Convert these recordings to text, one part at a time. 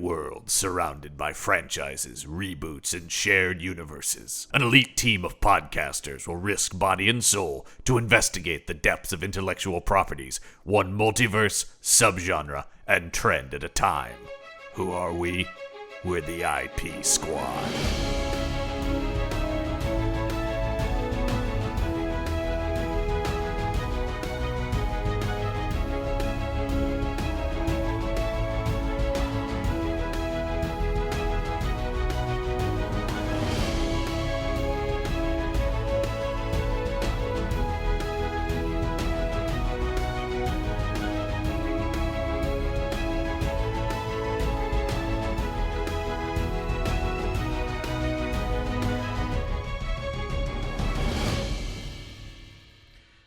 world surrounded by franchises, reboots, and shared universes. An elite team of podcasters will risk body and soul to investigate the depths of intellectual properties, one multiverse, subgenre, and trend at a time. Who are we? We're the IP Squad.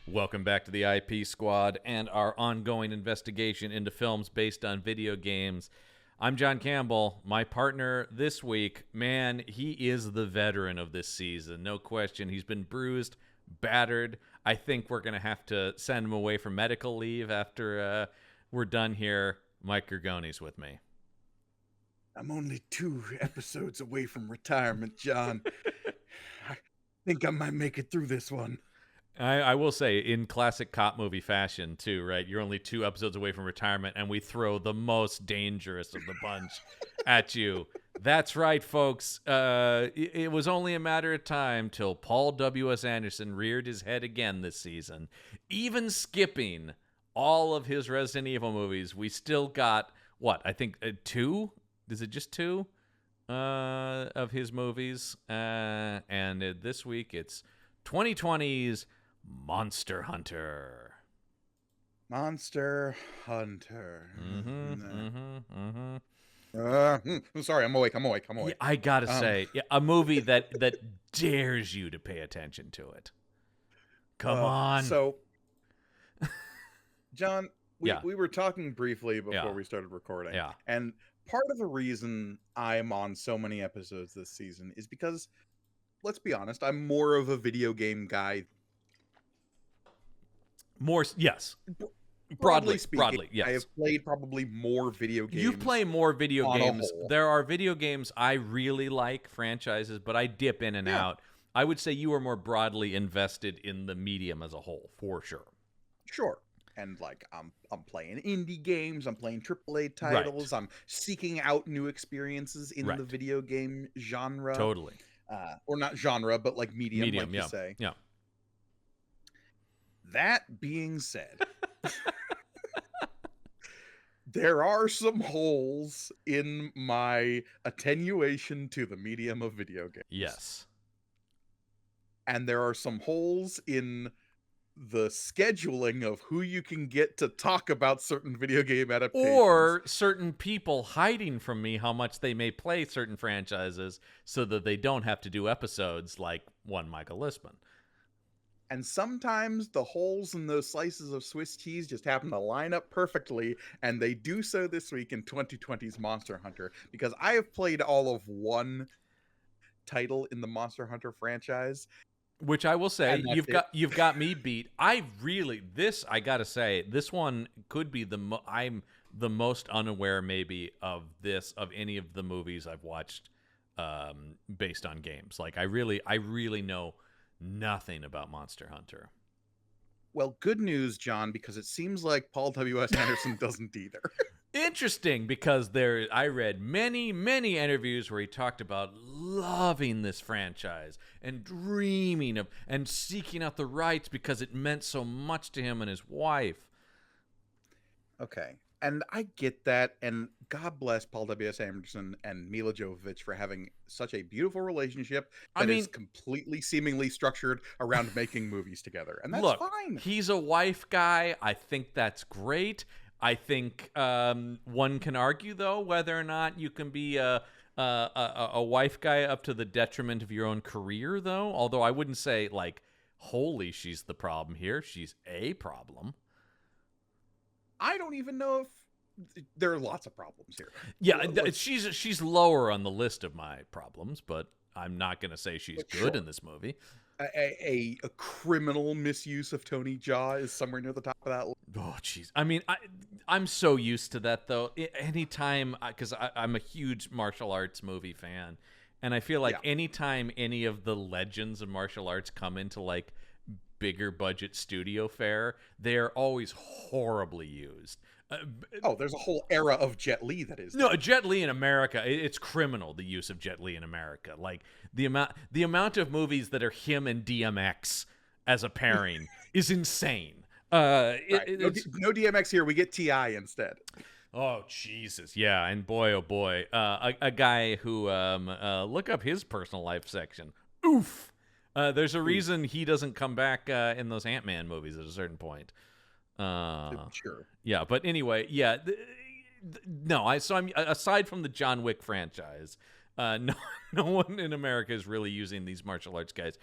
Welcome back to the IP Squad and our ongoing investigation into films based on video games. I'm John Campbell. My partner this week, man, he is the veteran of this season. No question. He's been bruised, battered. I think we're going to have to send him away for medical leave after we're done here. Mike Gorgone's with me. I'm only 2 episodes away from retirement, John. I think I might make it through this one. I will say, in classic cop movie fashion, too, right? You're only 2 episodes away from retirement, and we throw the most dangerous of the bunch at you. That's right, folks. It was only a matter of time till Paul W.S. Anderson reared his head again this season. Even skipping all of his Resident Evil movies, we still got, what, I think 2? Is it just 2 of his movies? And this week, it's 2020's Monster Hunter. Monster Hunter. Mm-hmm. Sorry, I'm awake. Yeah, I gotta say, a movie that dares you to pay attention to it. Come on. So, John, we were talking briefly before we started recording. Yeah. And part of the reason I'm on so many episodes this season is because, let's be honest, I'm more of a video game guy. Yes. Broadly speaking, broadly, yes. I have played probably more video games. You play more video on a games. whole. There are video games I really like, franchises, but I dip in and out. I would say you are more broadly invested in the medium as a whole, for sure. Sure. And like I'm playing indie games, I'm playing AAA titles, I'm seeking out new experiences in the video game genre. Totally. Or not genre, but like medium like you say. Yeah. That being said, there are some holes in my attenuation to the medium of video games. Yes. And there are some holes in the scheduling of who you can get to talk about certain video game adaptations. Or certain people hiding from me how much they may play certain franchises so that they don't have to do episodes like one Michael Listman. And sometimes the holes in those slices of Swiss cheese just happen to line up perfectly, and they do so this week in 2020's Monster Hunter, because I have played all of one title in the Monster Hunter franchise. Which I will say, you've got me beat. I gotta say, this one could be I'm the most unaware maybe of any of the movies I've watched based on games. Like I really know nothing about Monster Hunter. Well, good news, John, because it seems like Paul W.S. Anderson doesn't either. Interesting, because I read many interviews where he talked about loving this franchise and dreaming of and seeking out the rights because it meant so much to him and his wife. Okay. And I get that, and God bless Paul W.S. Anderson and Mila Jovovich for having such a beautiful relationship that is completely seemingly structured around making movies together. And that's fine. He's a wife guy. I think that's great. I think one can argue, though, whether or not you can be a wife guy up to the detriment of your own career, though. Although I wouldn't say, like, wholly she's the problem here. She's a problem. I don't even know if there are lots of problems here. Yeah, she's lower on the list of my problems, but I'm not going to say she's good in this movie. A criminal misuse of Tony Jaa is somewhere near the top of that list. Oh, jeez. I mean, I'm so used to that, though. Anytime, because I'm a huge martial arts movie fan, and I feel like Yeah. anytime any of the legends of martial arts come into, like, bigger budget studio fare, they're always horribly used. Oh, there's a whole era of Jet Li that is. No, Jet Li in America, it's criminal, the use of Jet Li in America. Like, the amount of movies that are him and DMX as a pairing is insane. Right. No DMX here. We get T.I. instead. Oh, Jesus. Yeah. And boy, oh boy. A guy who, look up his personal life section. Oof. There's a reason he doesn't come back in those Ant-Man movies at a certain point. Sure. Yeah. But anyway, yeah. No, I'm aside from the John Wick franchise, no one in America is really using these martial arts guys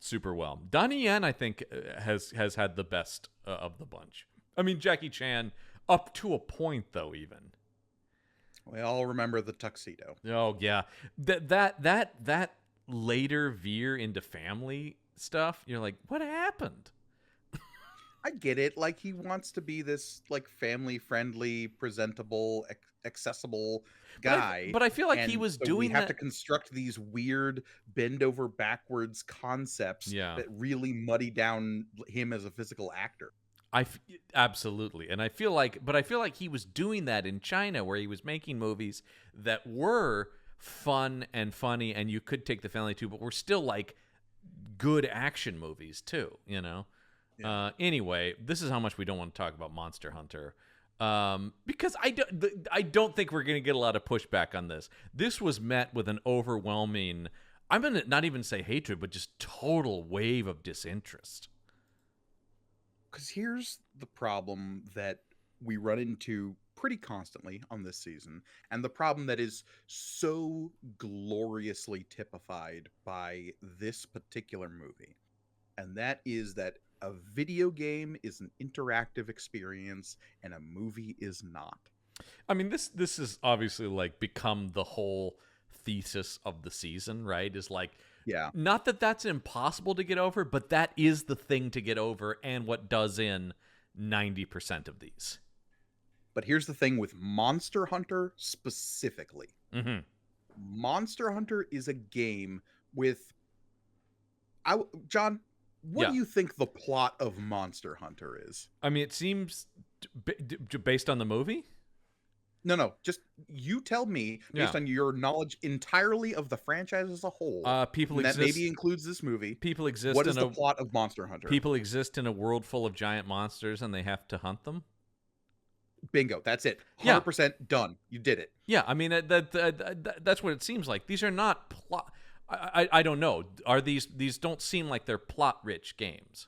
super well. Donnie Yen, I think, has had the best of the bunch. I mean, Jackie Chan up to a point, though. Even we all remember the tuxedo. Oh yeah, that later veer into family stuff. You're like, what happened? I get it. Like, he wants to be this like family friendly, presentable, accessible guy. But I feel like he and was so doing we have that. to construct these weird bend over backwards concepts that really muddy down him as a physical actor. Absolutely. And I feel like he was doing that in China, where he was making movies that were fun and funny and you could take the family to, but were still like good action movies too, you know? Yeah. Anyway, this is how much we don't want to talk about Monster Hunter. Because I don't think we're going to get a lot of pushback on this. This was met with an overwhelming, I'm going to not even say hatred, but just total wave of disinterest. Because here's the problem that we run into pretty constantly on this season, and the problem that is so gloriously typified by this particular movie, and that is that a video game is an interactive experience and a movie is not. I mean, this is obviously like become the whole thesis of the season, right? Is like, yeah, not that that's impossible to get over, but that is the thing to get over, and what does in 90% of these. But here's the thing with Monster Hunter specifically. Mm-hmm. Monster Hunter is a game with... John, what do you think the plot of Monster Hunter is? I mean, it seems based on the movie? No. Just you tell me, based on your knowledge entirely of the franchise as a whole. That maybe includes this movie. People exist. What is the plot of Monster Hunter? People exist in a world full of giant monsters, and they have to hunt them. Bingo. That's it. 100% done. You did it. Yeah. I mean, that's what it seems like. These are not plot. I don't know. Are these don't seem like they're plot-rich games?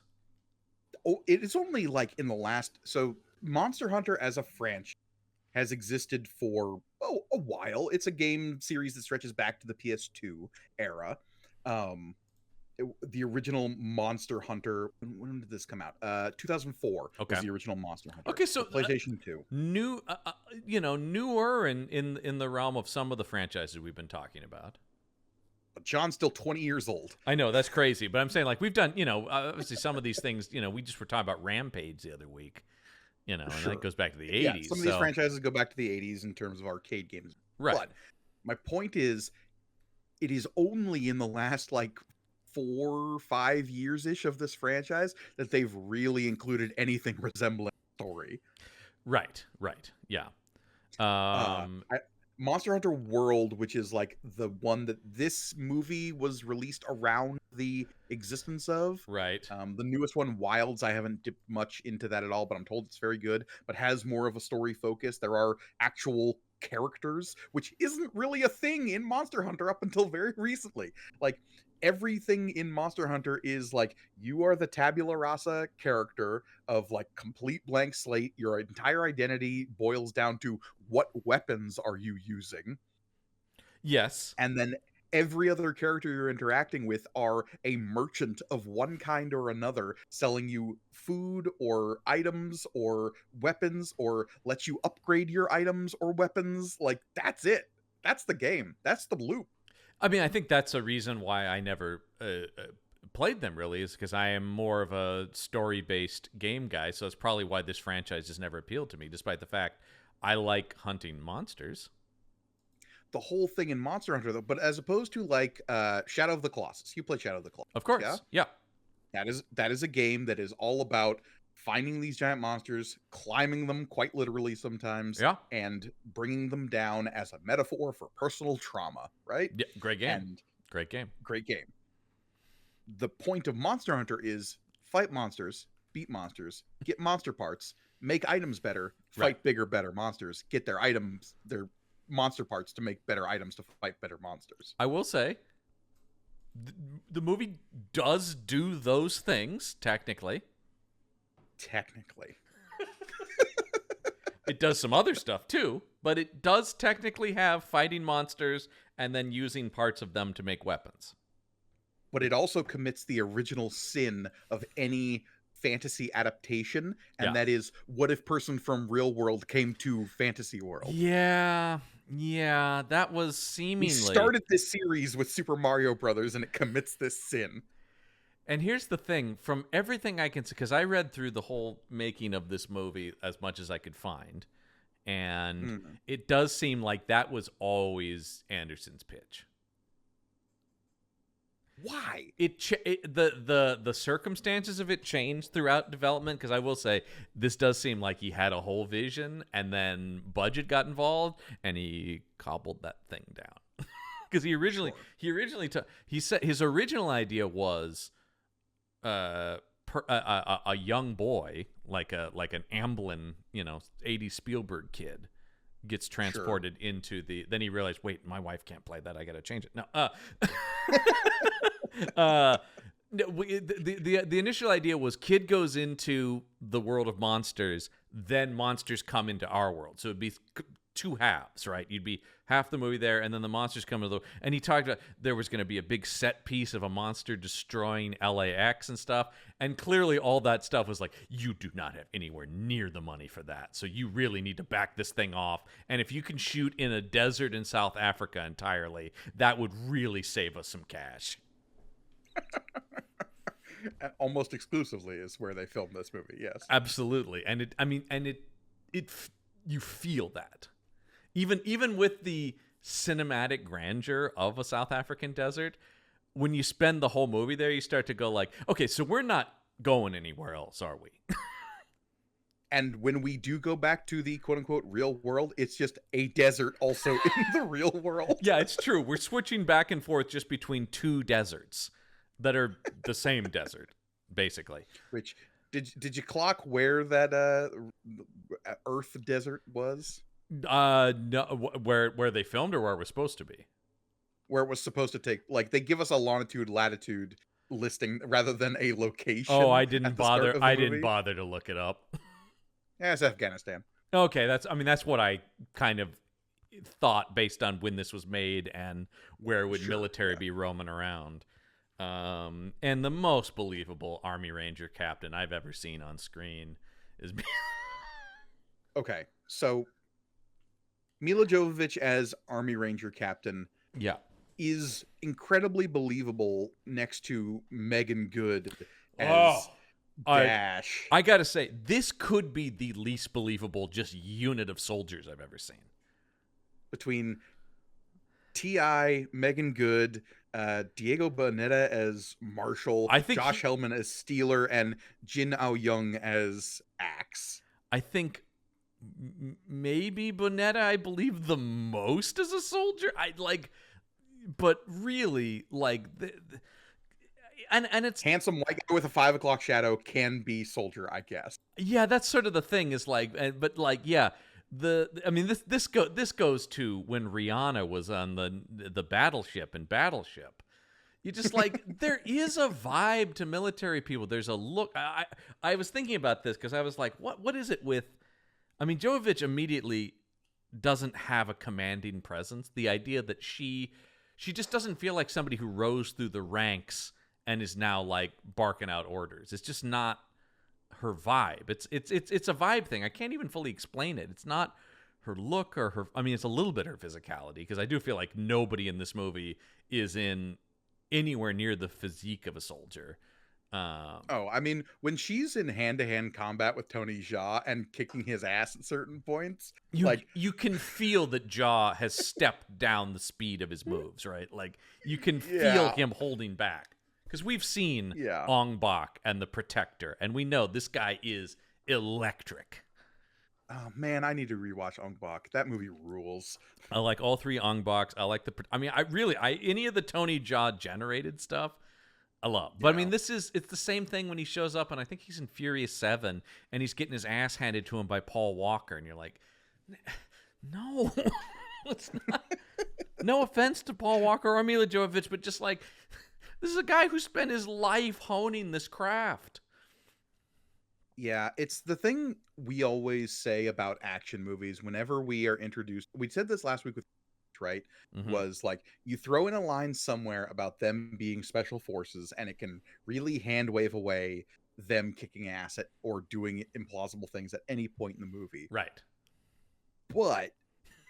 Oh, it is only like in the last... So Monster Hunter as a franchise has existed for a while. It's a game series that stretches back to the PS2 era. The original Monster Hunter, when did this come out? 2004 was the original Monster Hunter. Okay, so PlayStation 2. Newer in the realm of some of the franchises we've been talking about. But John's still 20 years old. I know, that's crazy, but I'm saying, like, we've done, obviously some of these things, we just were talking about Rampage the other week. And that goes back to the 80s. Yeah, some of these franchises go back to the 80s in terms of arcade games. Right. But my point is, it is only in the last, 4 or 5 years-ish of this franchise that they've really included anything resembling a story. Right. Yeah. Monster Hunter World, which is the one that this movie was released around the existence of. Right. The newest one, Wilds, I haven't dipped much into that at all, but I'm told it's very good, but has more of a story focus. There are actual characters, which isn't really a thing in Monster Hunter up until very recently. Everything in Monster Hunter is you are the tabula rasa character of complete blank slate. Your entire identity boils down to what weapons are you using. Yes. And then every other character you're interacting with are a merchant of one kind or another, selling you food or items or weapons, or let you upgrade your items or weapons. That's it. That's the game. That's the loop. I mean, I think that's a reason why I never played them really is because I am more of a story-based game guy, so it's probably why this franchise has never appealed to me, despite the fact I like hunting monsters. The whole thing in Monster Hunter, though, but as opposed to like Shadow of the Colossus, you play Shadow of the Colossus, Of course, yeah. That is a game that is all about finding these giant monsters, climbing them quite literally sometimes, Yeah. and bringing them down as a metaphor for personal trauma, right? Yeah, great game. And Great game. great game. The point of Monster Hunter is fight monsters, beat monsters, get monster parts, make items better, fight Right. bigger, better monsters, get their items, their monster parts to make better items to fight better monsters. I will say, the movie does do those things, technically. Technically. It does some other stuff, too, but it does technically have fighting monsters and then using parts of them to make weapons. But it also commits the original sin of any fantasy adaptation, and Yeah. that is, what if person from real world came to fantasy world? Yeah, that was seemingly... We started this series with Super Mario Brothers, and it commits this sin. And here's the thing, from everything I can see, because I read through the whole making of this movie as much as I could find, and it does seem like that was always Anderson's pitch. Why? The circumstances of it changed throughout development, because I will say this does seem like he had a whole vision and then budget got involved and he cobbled that thing down. Because he said his original idea was a young boy, like an Amblin, 80s Spielberg kid, gets transported into the. Then he realized, wait, my wife can't play that. I got to change it. No. The initial idea was kid goes into the world of monsters, then monsters come into our world. So it'd be two halves, right? You'd be half the movie there, and then the monsters come into the... And he talked about there was going to be a big set piece of a monster destroying LAX and stuff, and clearly all that stuff was like, you do not have anywhere near the money for that, so you really need to back this thing off, and if you can shoot in a desert in South Africa entirely, that would really save us some cash. Almost exclusively is where they filmed this movie, yes. Absolutely. And you feel that. Even with the cinematic grandeur of a South African desert, when you spend the whole movie there, you start to go like, okay, so we're not going anywhere else, are we? And when we do go back to the quote-unquote real world, it's just a desert also in the real world. Yeah, it's true. We're switching back and forth just between two deserts that are the same desert, basically. Which, did you clock where that Earth desert was? No, where they filmed or where it was supposed to be? Where it was supposed to take, like, they give us a longitude, latitude listing rather than a location. Oh, I didn't bother. I movie. didn't bother to look it up. Yeah, it's Afghanistan. Okay, that's what I kind of thought based on when this was made and where would military be roaming around. And the most believable Army Ranger captain I've ever seen on screen is... Okay, so Mila Jovovich as Army Ranger captain is incredibly believable next to Megan Good as Dash. I gotta say, this could be the least believable just unit of soldiers I've ever seen. Between T.I., Megan Good, Diego Boneta as Marshall, I think Josh Hellman as Steeler, and Jin Ao-young as Axe. I think maybe Boneta, I believe the most as a soldier. But really, and it's handsome white guy with a 5 o'clock shadow can be soldier, I guess. Yeah, that's sort of the thing. Is this goes to when Rihanna was on the battleship in Battleship. You just there is a vibe to military people. There's a look. I was thinking about this because I was like, what is it with? I mean, Jovovich immediately doesn't have a commanding presence. The idea that she just doesn't feel like somebody who rose through the ranks and is now barking out orders. It's just not her vibe. It's a vibe thing. I can't even fully explain it. It's not her look or her. I mean, it's a little bit her physicality because I do feel like nobody in this movie is in anywhere near the physique of a soldier. Oh, I mean, when she's in hand-to-hand combat with Tony Jaa and kicking his ass at certain points, you can feel that Jaa has stepped down the speed of his moves, right? Like you can feel him holding back, because we've seen Ong Bak and the Protector, and we know this guy is electric. Oh man, I need to rewatch Ong Bak. That movie rules. I like all three Ong Baks. I like any of the Tony Jaa generated stuff I love. But I mean, it's the same thing when he shows up, and I think he's in Furious 7, and he's getting his ass handed to him by Paul Walker, and you're like, no, it's not. No offense to Paul Walker or Mila Jovovich, but just like, this is a guy who spent his life honing this craft. Yeah, it's the thing we always say about action movies whenever we are introduced. We said this last week with right? Was like, you throw in a line somewhere about them being special forces, and it can really hand wave away them kicking ass at or doing implausible things at any point in the movie. Right. But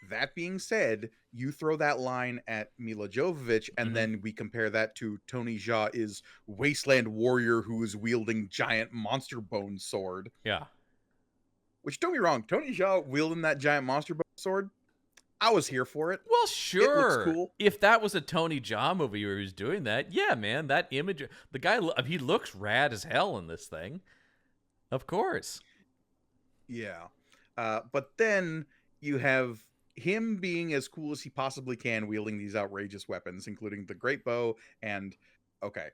that being said, you throw that line at Mila Jovovich, and then we compare that to Tony Jaa is wasteland warrior who is wielding giant monster bone sword. Yeah. Which, don't be wrong, Tony Jaa wielding that giant monster bone sword, I was here for it. Well, sure. It looks cool. If that was a Tony Jaa movie where he was doing that, yeah, man, that image, the guy, he looks rad as hell in this thing. Of course. Yeah. But then you have him being as cool as he possibly can, wielding these outrageous weapons, including the great bow. And, okay,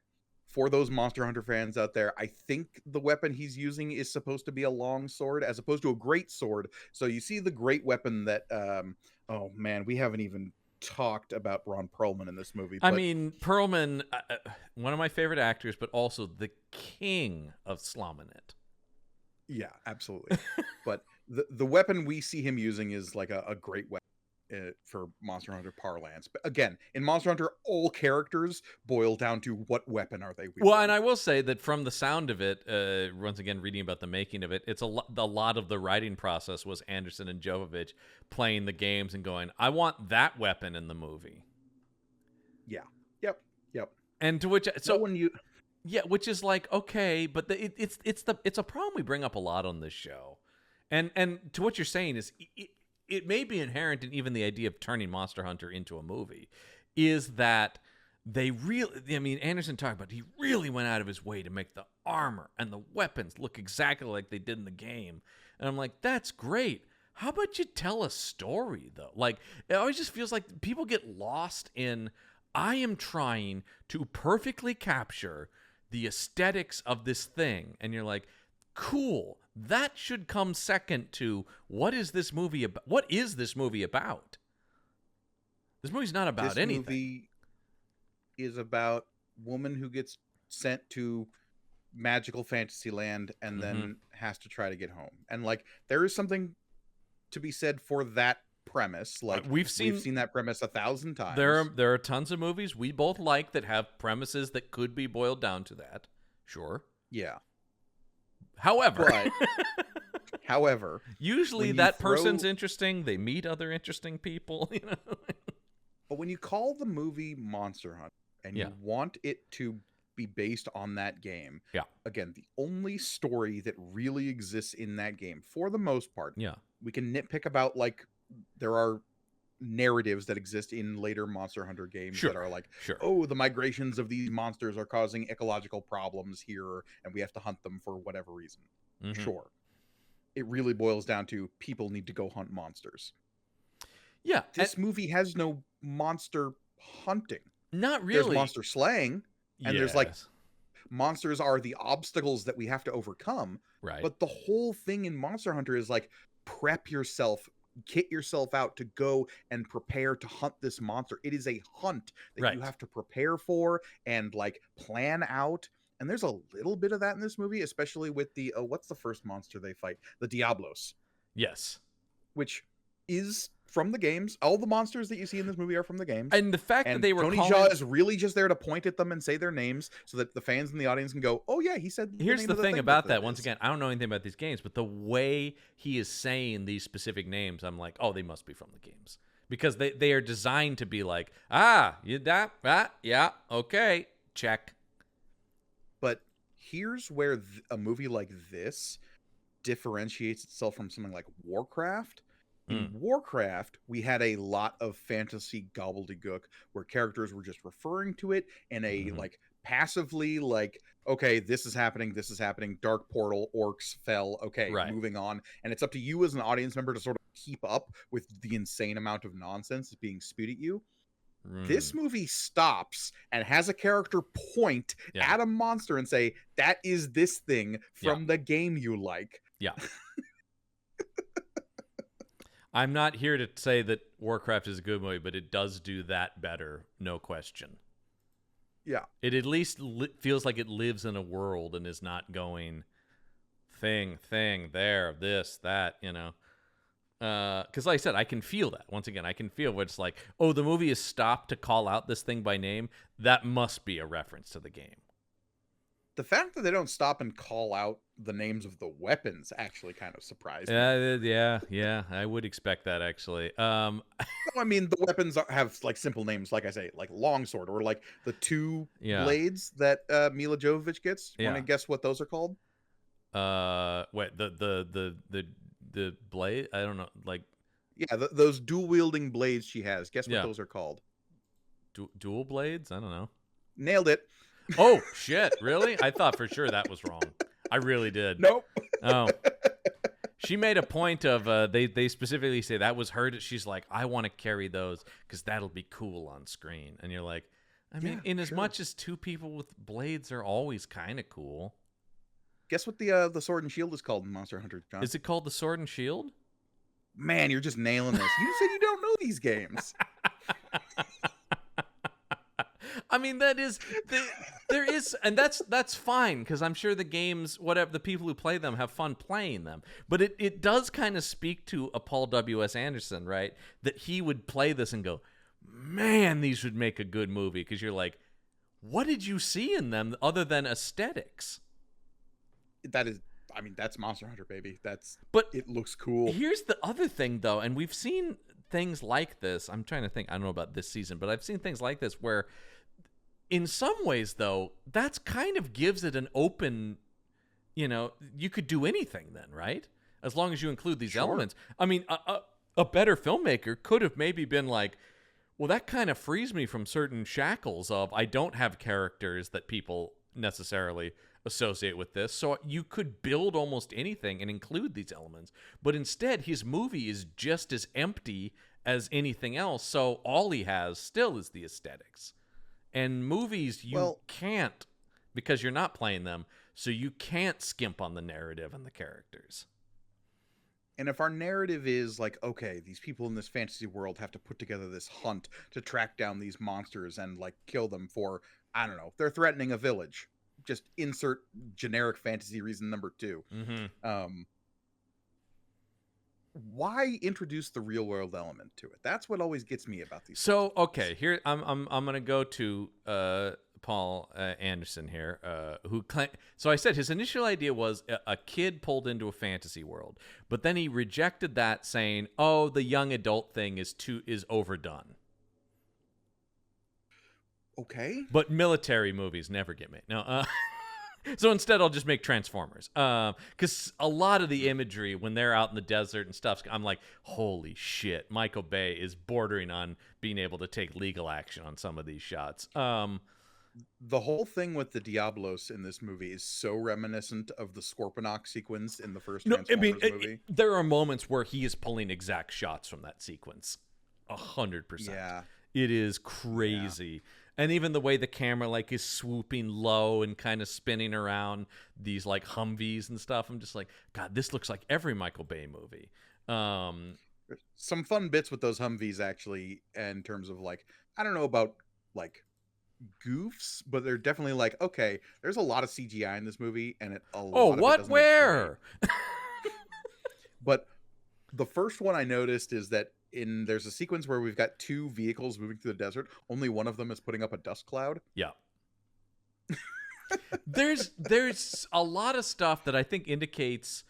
for those Monster Hunter fans out there, I think the weapon he's using is supposed to be a long sword as opposed to a great sword. So you see the great weapon that, oh man, we haven't even talked about Ron Perlman in this movie. I mean, Perlman, one of my favorite actors, but also the king of slumming it. Yeah, absolutely. But the weapon we see him using is like a great weapon for Monster Hunter parlance. But again, in Monster Hunter, all characters boil down to what weapon are they wielding. Well, and I will say that from the sound of it, once again, reading about the making of it, it's a lot of the writing process was Anderson and Jovovich playing the games and going, I want that weapon in the movie. Yeah. Yep. And to which, so when you... Yeah, which is like, okay, but it's a problem we bring up a lot on this show. And to what you're saying is, it may be inherent in even the idea of turning Monster Hunter into a movie, is that they really, I mean, Anderson talked about, he really went out of his way to make the armor and the weapons look exactly like they did in the game. And I'm like, that's great. How about you tell a story, though? Like, it always just feels like people get lost in, I am trying to perfectly capture the aesthetics of this thing. And you're like, cool. That should come second to what is this movie about? What is this movie about? This movie's not about anything. This movie is about woman who gets sent to magical fantasy land and then has to try to get home. And like, there is something to be said for that premise. Like, we've seen that premise 1,000 times. There are tons of movies we both like that have premises that could be boiled down to that. Sure. Yeah. However, usually that person's interesting. They meet other interesting people. You know. But when you call the movie Monster Hunter and you want it to be based on that game, again, the only story that really exists in that game, for the most part, we can nitpick about, like, there are narratives that exist in later Monster Hunter games that are like, oh, the migrations of these monsters are causing ecological problems here, and we have to hunt them for whatever reason. Sure. It really boils down to people need to go hunt monsters. Yeah. This movie has no monster hunting. Not really. There's monster slaying, and there's like, monsters are the obstacles that we have to overcome. Right. But the whole thing in Monster Hunter is like, prep yourself, kit yourself out to go and prepare to hunt this monster. It is a hunt that you have to prepare for and like plan out. And there's a little bit of that in this movie, especially with the what's the first monster they fight? The Diablos. Yes. Which is from the games. All the monsters that you see in this movie are from the games. And the fact that they were Tony Jaa is really just there to point at them and say their names so that the fans in the audience can go, oh yeah, he said the Here's name the of the thing about that. Once again, I don't know anything about these games, but the way he is saying these specific names, I'm like, oh, they must be from the games. because they are designed to be like, yeah, okay, check. But here's where a movie like this differentiates itself from something like Warcraft. In Warcraft, we had a lot of fantasy gobbledygook where characters were just referring to it in a like passively like, okay, this is happening, dark portal, orcs fell, okay, Right. moving on. And it's up to you as an audience member to sort of keep up with the insane amount of nonsense that's being spewed at you. This movie stops and has a character point at a monster and say, that is this thing from the game you like. Yeah. I'm not here to say that Warcraft is a good movie, but it does do that better, no question. Yeah. It at least feels like it lives in a world and is not going thing, there, this, that, you know. Because like I said, I can feel that. Once again, I can feel what it's like, oh, the movie is stopped to call out this thing by name. That must be a reference to the game. The fact that they don't stop and call out the names of the weapons actually kind of surprised me. Yeah, I would expect that actually. I mean, the weapons have like simple names, like I say, like longsword, or like the two blades that Mila Jovovich gets. Want to guess what those are called? Wait, the blade? I don't know. Like, yeah, those dual wielding blades she has. Guess what those are called? Dual blades? I don't know. Nailed it. Oh shit! Really? I thought for sure that was wrong. I really did. Nope. Oh. She made a point of they specifically say that was her. She's like, I want to carry those because that'll be cool on screen. And you're like, I mean, in as much as two people with blades are always kind of cool. Guess what the sword and shield is called in Monster Hunter, John? Is it called the Sword and Shield? Man, you're just nailing this. You said you don't know these games. I mean, there is, and that's fine because I'm sure the games, whatever the people who play them have fun playing them. But it does kind of speak to a Paul W.S. Anderson, right? That he would play this and go, man, these would make a good movie. Because you're like, what did you see in them other than aesthetics? That's Monster Hunter, baby. But it looks cool. Here's the other thing, though, and we've seen things like this. I'm trying to think. I don't know about this season, but I've seen things like this where, in some ways, though, that's kind of gives it an open, you could do anything then, right? As long as you include these elements. I mean, a better filmmaker could have maybe been like, well, that kind of frees me from certain shackles of I don't have characters that people necessarily associate with this. So you could build almost anything and include these elements. But instead, his movie is just as empty as anything else. So all he has still is the aesthetics. And movies, you can't, because you're not playing them, so you can't skimp on the narrative and the characters. And if our narrative is like, okay, these people in this fantasy world have to put together this hunt to track down these monsters and like kill them for, I don't know, they're threatening a village. Just insert generic fantasy reason number 2. Mm-hmm. Why introduce the real world element to it? That's what always gets me about these. So okay, here I'm gonna go to Paul Anderson here, so I said his initial idea was a kid pulled into a fantasy world, but then he rejected that, saying, "Oh, the young adult thing is overdone." Okay, but military movies never get made. No. So instead, I'll just make Transformers. Because a lot of the imagery when they're out in the desert and stuff, I'm like, holy shit, Michael Bay is bordering on being able to take legal action on some of these shots. The whole thing with the Diablos in this movie is so reminiscent of the Scorponok sequence in the first Transformers movie. There are moments where he is pulling exact shots from that sequence. 100%. Yeah. It is crazy. Yeah. And even the way the camera like is swooping low and kind of spinning around these like Humvees and stuff. I'm just like, God, this looks like every Michael Bay movie. Some fun bits with those Humvees actually, in terms of like, I don't know about like goofs, but they're definitely like, okay, there's a lot of CGI in this movie, and where? But the first one I noticed is that there's a sequence where we've got two vehicles moving through the desert. Only one of them is putting up a dust cloud. Yeah. There's a lot of stuff that I think indicates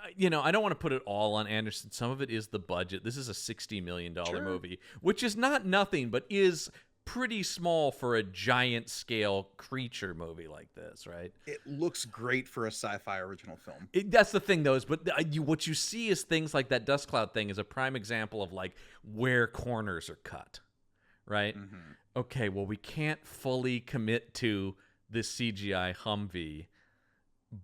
I don't want to put it all on Anderson. Some of it is the budget. This is a $60 million movie, which is not nothing, but is pretty small for a giant scale creature movie like this, right? It looks great for a sci-fi original film. That's the thing, though, is what you see is things like that dust cloud thing is a prime example of like where corners are cut, right? Mm-hmm. Okay, well, we can't fully commit to this CGI Humvee,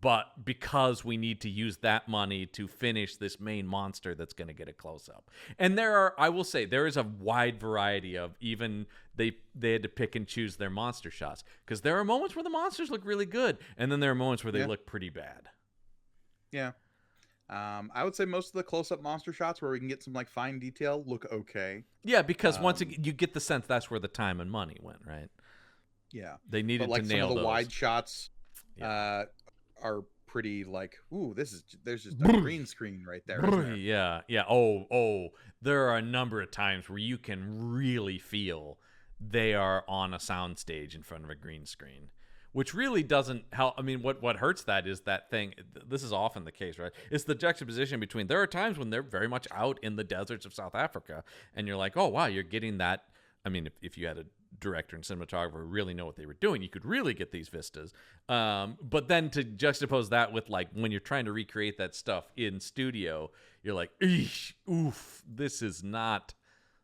but because we need to use that money to finish this main monster that's going to get a close-up. And I will say, there is a wide variety of even they had to pick and choose their monster shots, because there are moments where the monsters look really good, and then there are moments where they look pretty bad. Yeah. I would say most of the close-up monster shots where we can get some like fine detail look okay. Yeah, because once again, you get the sense that's where the time and money went, right? Yeah. They needed to nail some of the those. wide shots are pretty like, ooh, there's just a green screen right there. Isn't there? Yeah. Oh, there are a number of times where you can really feel they are on a soundstage in front of a green screen, which really doesn't help. I mean, what hurts that is that thing. This is often the case, right? It's the juxtaposition between, there are times when they're very much out in the deserts of South Africa, and you're like, oh, wow, you're getting that. I mean, if you had a director and cinematographer who really know what they were doing, you could really get these vistas. But then to juxtapose that with like when you're trying to recreate that stuff in studio, you're like, eesh, oof, this is not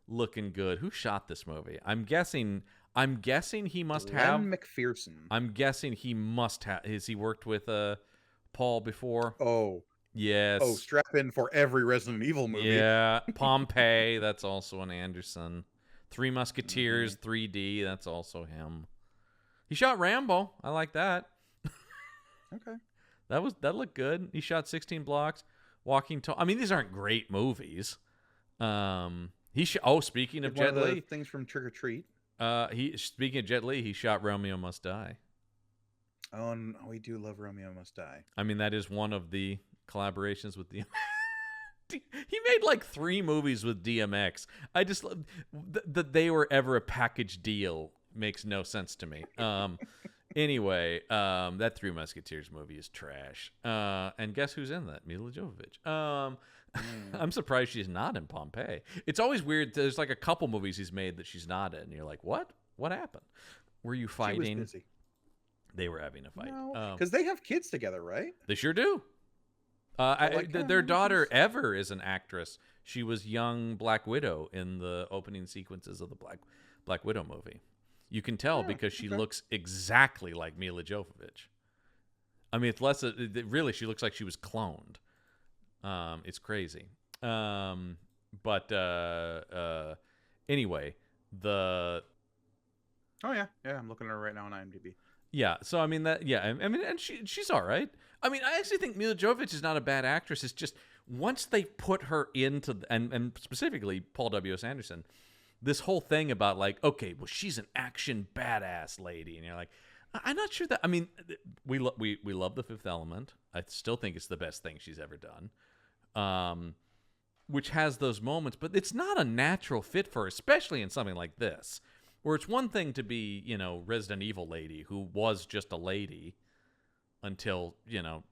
looking good. Who shot this movie? I'm guessing he must have Glenn McPherson. I'm guessing he must have. Has he worked with Paul before? Oh. Yes. Oh, strap in for every Resident Evil movie. Yeah. Pompeii, that's also an Anderson. Three Musketeers, 3D, that's also him. He shot Rambo. I like that. Okay. That looked good. He shot 16 Blocks, Walking Tall. I mean, these aren't great movies. Speaking of Jet Li, things from Trick or Treat. Speaking of Jet Li, he shot Romeo Must Die. Oh, no, we do love Romeo Must Die. I mean, that is one of the collaborations with the. He made like 3 movies with DMX. I just that they were ever a package deal makes no sense to me. Anyway, that Three Musketeers movie is trash. And guess who's in that? Mila Jovovich. I'm surprised she's not in Pompeii. It's always weird. There's like a couple movies he's made that she's not in. And you're like, what? What happened? Were you fighting? She was busy. They were having a fight. Because they have kids together, right? They sure do. Their daughter Ever is an actress. She was young Black Widow in the opening sequences of the Black Widow movie. You can tell because she looks exactly like Mila Jovovich. I mean, it's less. Really, she looks like she was cloned. It's crazy. Anyway, the. Oh yeah, I'm looking at her right now on IMDb. Yeah, so I mean and she's all right. I mean, I actually think Mila Jovovich is not a bad actress. It's just once they put her into and specifically Paul W.S. Anderson, this whole thing about like, okay, well, she's an action badass lady, and you're like, I'm not sure that. I mean, we love The Fifth Element. I still think it's the best thing she's ever done, which has those moments, but it's not a natural fit for her, especially in something like this. Where it's one thing to be, Resident Evil lady who was just a lady until,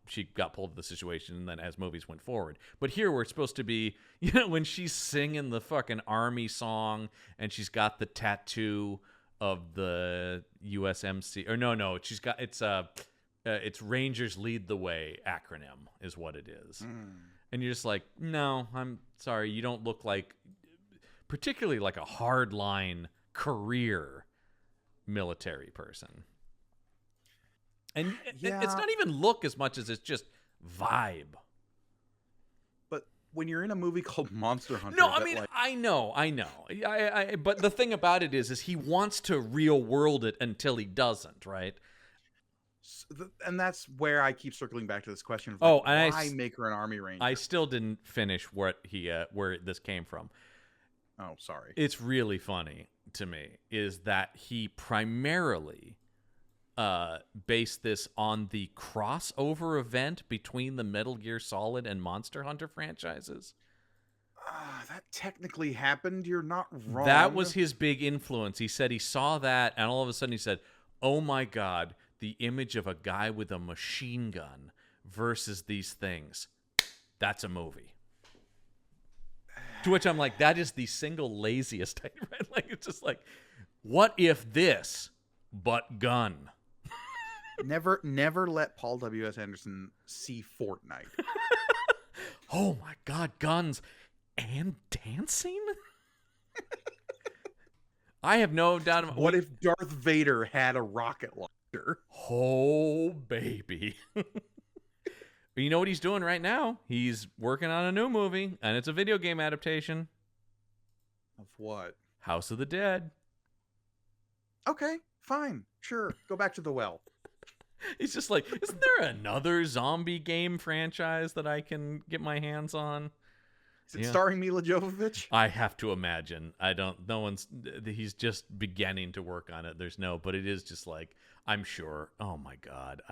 she got pulled to the situation and then as movies went forward. But here we're supposed to be, when she's singing the fucking army song and she's got the tattoo of the USMC. Or no, she's got, it's Rangers Lead the Way acronym is what it is. And you're just like, no, I'm sorry, you don't look like, particularly like a hardline career military person. And it's not even look as much as it's just vibe. But when you're in a movie called Monster Hunter, no, I mean, I know. But the thing about it is he wants to real world it until he doesn't, right? And that's where I keep circling back to this question. Why make her an Army Ranger? I still didn't finish what where this came from. Oh, sorry. It's really funny to me is that he primarily based this on the crossover event between the Metal Gear Solid and Monster Hunter franchises. That technically happened. You're not wrong. That was his big influence. He said he saw that, and all of a sudden he said, oh my God, the image of a guy with a machine gun versus these things. that's a movie. To which I'm like, that is the single laziest I read. Like, it's just like, what if this, but gun? Never let Paul W.S. Anderson see Fortnite. Oh my God, guns and dancing? I have no doubt. What if Darth Vader had a rocket launcher? Oh, baby. You know what he's doing right now? He's working on a new movie, and it's a video game adaptation. Of what? House of the Dead. Okay, fine. Sure. Go back to the well. He's just like, isn't there another zombie game franchise that I can get my hands on? Is it starring Mila Jovovich? I have to imagine. He's just beginning to work on it. But it is just like, I'm sure. Oh my God.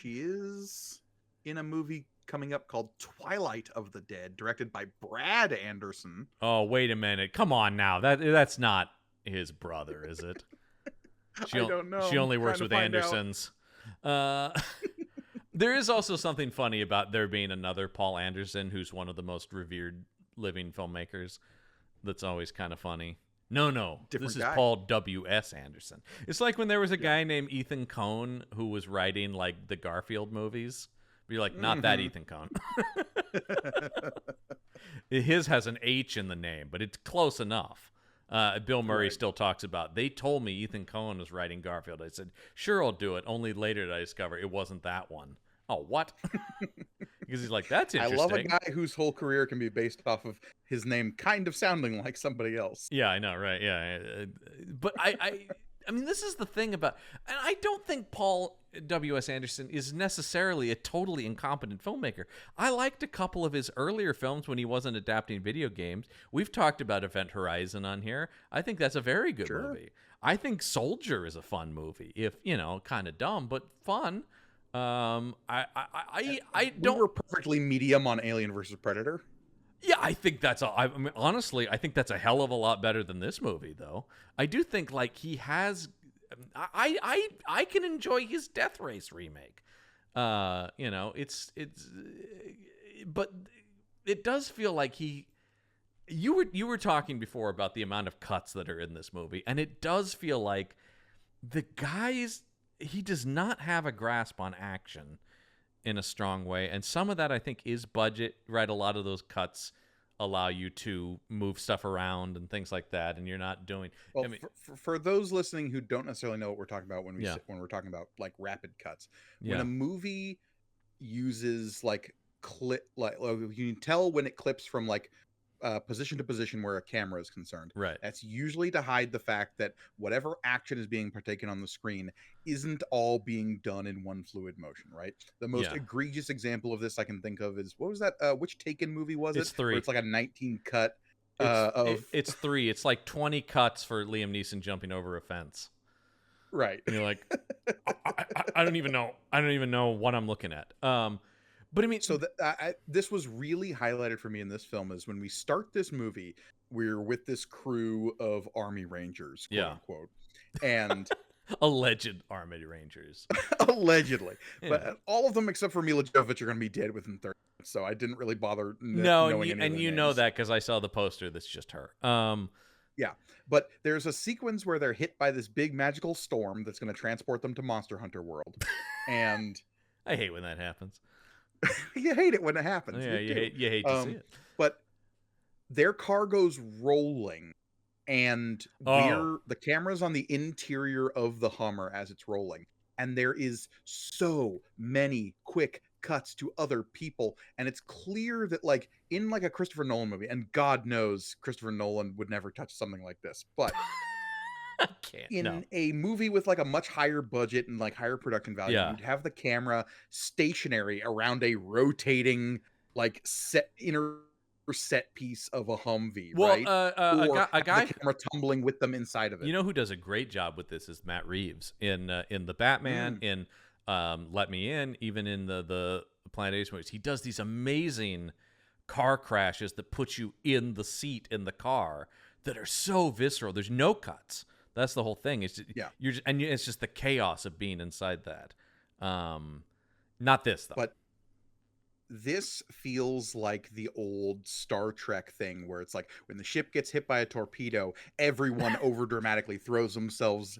She is in a movie coming up called Twilight of the Dead, directed by Brad Anderson. Oh, wait a minute. Come on now. That's not his brother, is it? I don't know. She only works with Andersons. There is also something funny about there being another Paul Anderson who's one of the most revered living filmmakers. That's always kind of funny. No. This is Paul W.S. Anderson. It's like when there was a guy named Ethan Coen who was writing like the Garfield movies. But you're like, not that Ethan Coen. His has an H in the name, but it's close enough. Bill Murray still talks about, they told me Ethan Coen was writing Garfield. I said, sure, I'll do it. Only later did I discover it wasn't that one. Oh, what? Because he's like, that's interesting. I love a guy whose whole career can be based off of his name kind of sounding like somebody else. Yeah, I know, right? Yeah. But I mean, this is the thing about, and I don't think Paul W.S. Anderson is necessarily a totally incompetent filmmaker. I liked a couple of his earlier films when he wasn't adapting video games. We've talked about Event Horizon on here. I think that's a very good movie. I think Soldier is a fun movie, if, kind of dumb, but fun. I don't. We were perfectly medium on Alien versus Predator. Yeah, I think honestly, I think that's a hell of a lot better than this movie, though. I do think like he has. I can enjoy his Death Race remake. But it does feel like you were talking before about the amount of cuts that are in this movie, and it does feel like he does not have a grasp on action in a strong way. And some of that, I think, is budget, right? A lot of those cuts allow you to move stuff around and things like that, and you're not doing... Well, for those listening who don't necessarily know what we're talking about when we're talking about, like, rapid cuts, when a movie uses, like, you can tell when it clips from, like, position to position where a camera is concerned. Right. That's usually to hide the fact that whatever action is being partaken on the screen isn't all being done in one fluid motion, right? The most egregious example of this I can think of is, what was that? Which Taken movie was it? It's 3. Where it's like a 19 cut It's 3. It's like 20 cuts for Liam Neeson jumping over a fence. Right. And you're like, I don't even know. I don't even know what I'm looking at. But I mean, so this was really highlighted for me in this film is when we start this movie, we're with this crew of Army Rangers, quote unquote, and alleged Army Rangers, allegedly, but all of them except for Mila Jovovich are going to be dead within 30 minutes. So I didn't really bother. Knowing any of their names. Know that because I saw the poster. That's just her. Yeah, but there's a sequence where they're hit by this big magical storm that's going to transport them to Monster Hunter World, and I hate when that happens. You hate it when it happens. Yeah, you hate to see it. But their car goes rolling, and the camera's on the interior of the Hummer as it's rolling, and there is so many quick cuts to other people, and it's clear that, like, in like a Christopher Nolan movie, and God knows Christopher Nolan would never touch something like this, but a movie with like a much higher budget and like higher production value, you'd have the camera stationary around a rotating like inner set piece of a Humvee, right? Or a guy the camera tumbling with them inside of it. You know who does a great job with this is Matt Reeves in the Batman, in Let Me In, even in the Planet Ace movies. He does these amazing car crashes that put you in the seat in the car that are so visceral. There's no cuts. That's the whole thing. It's just, it's just the chaos of being inside that. Not this though. But this feels like the old Star Trek thing where it's like when the ship gets hit by a torpedo, everyone over dramatically throws themselves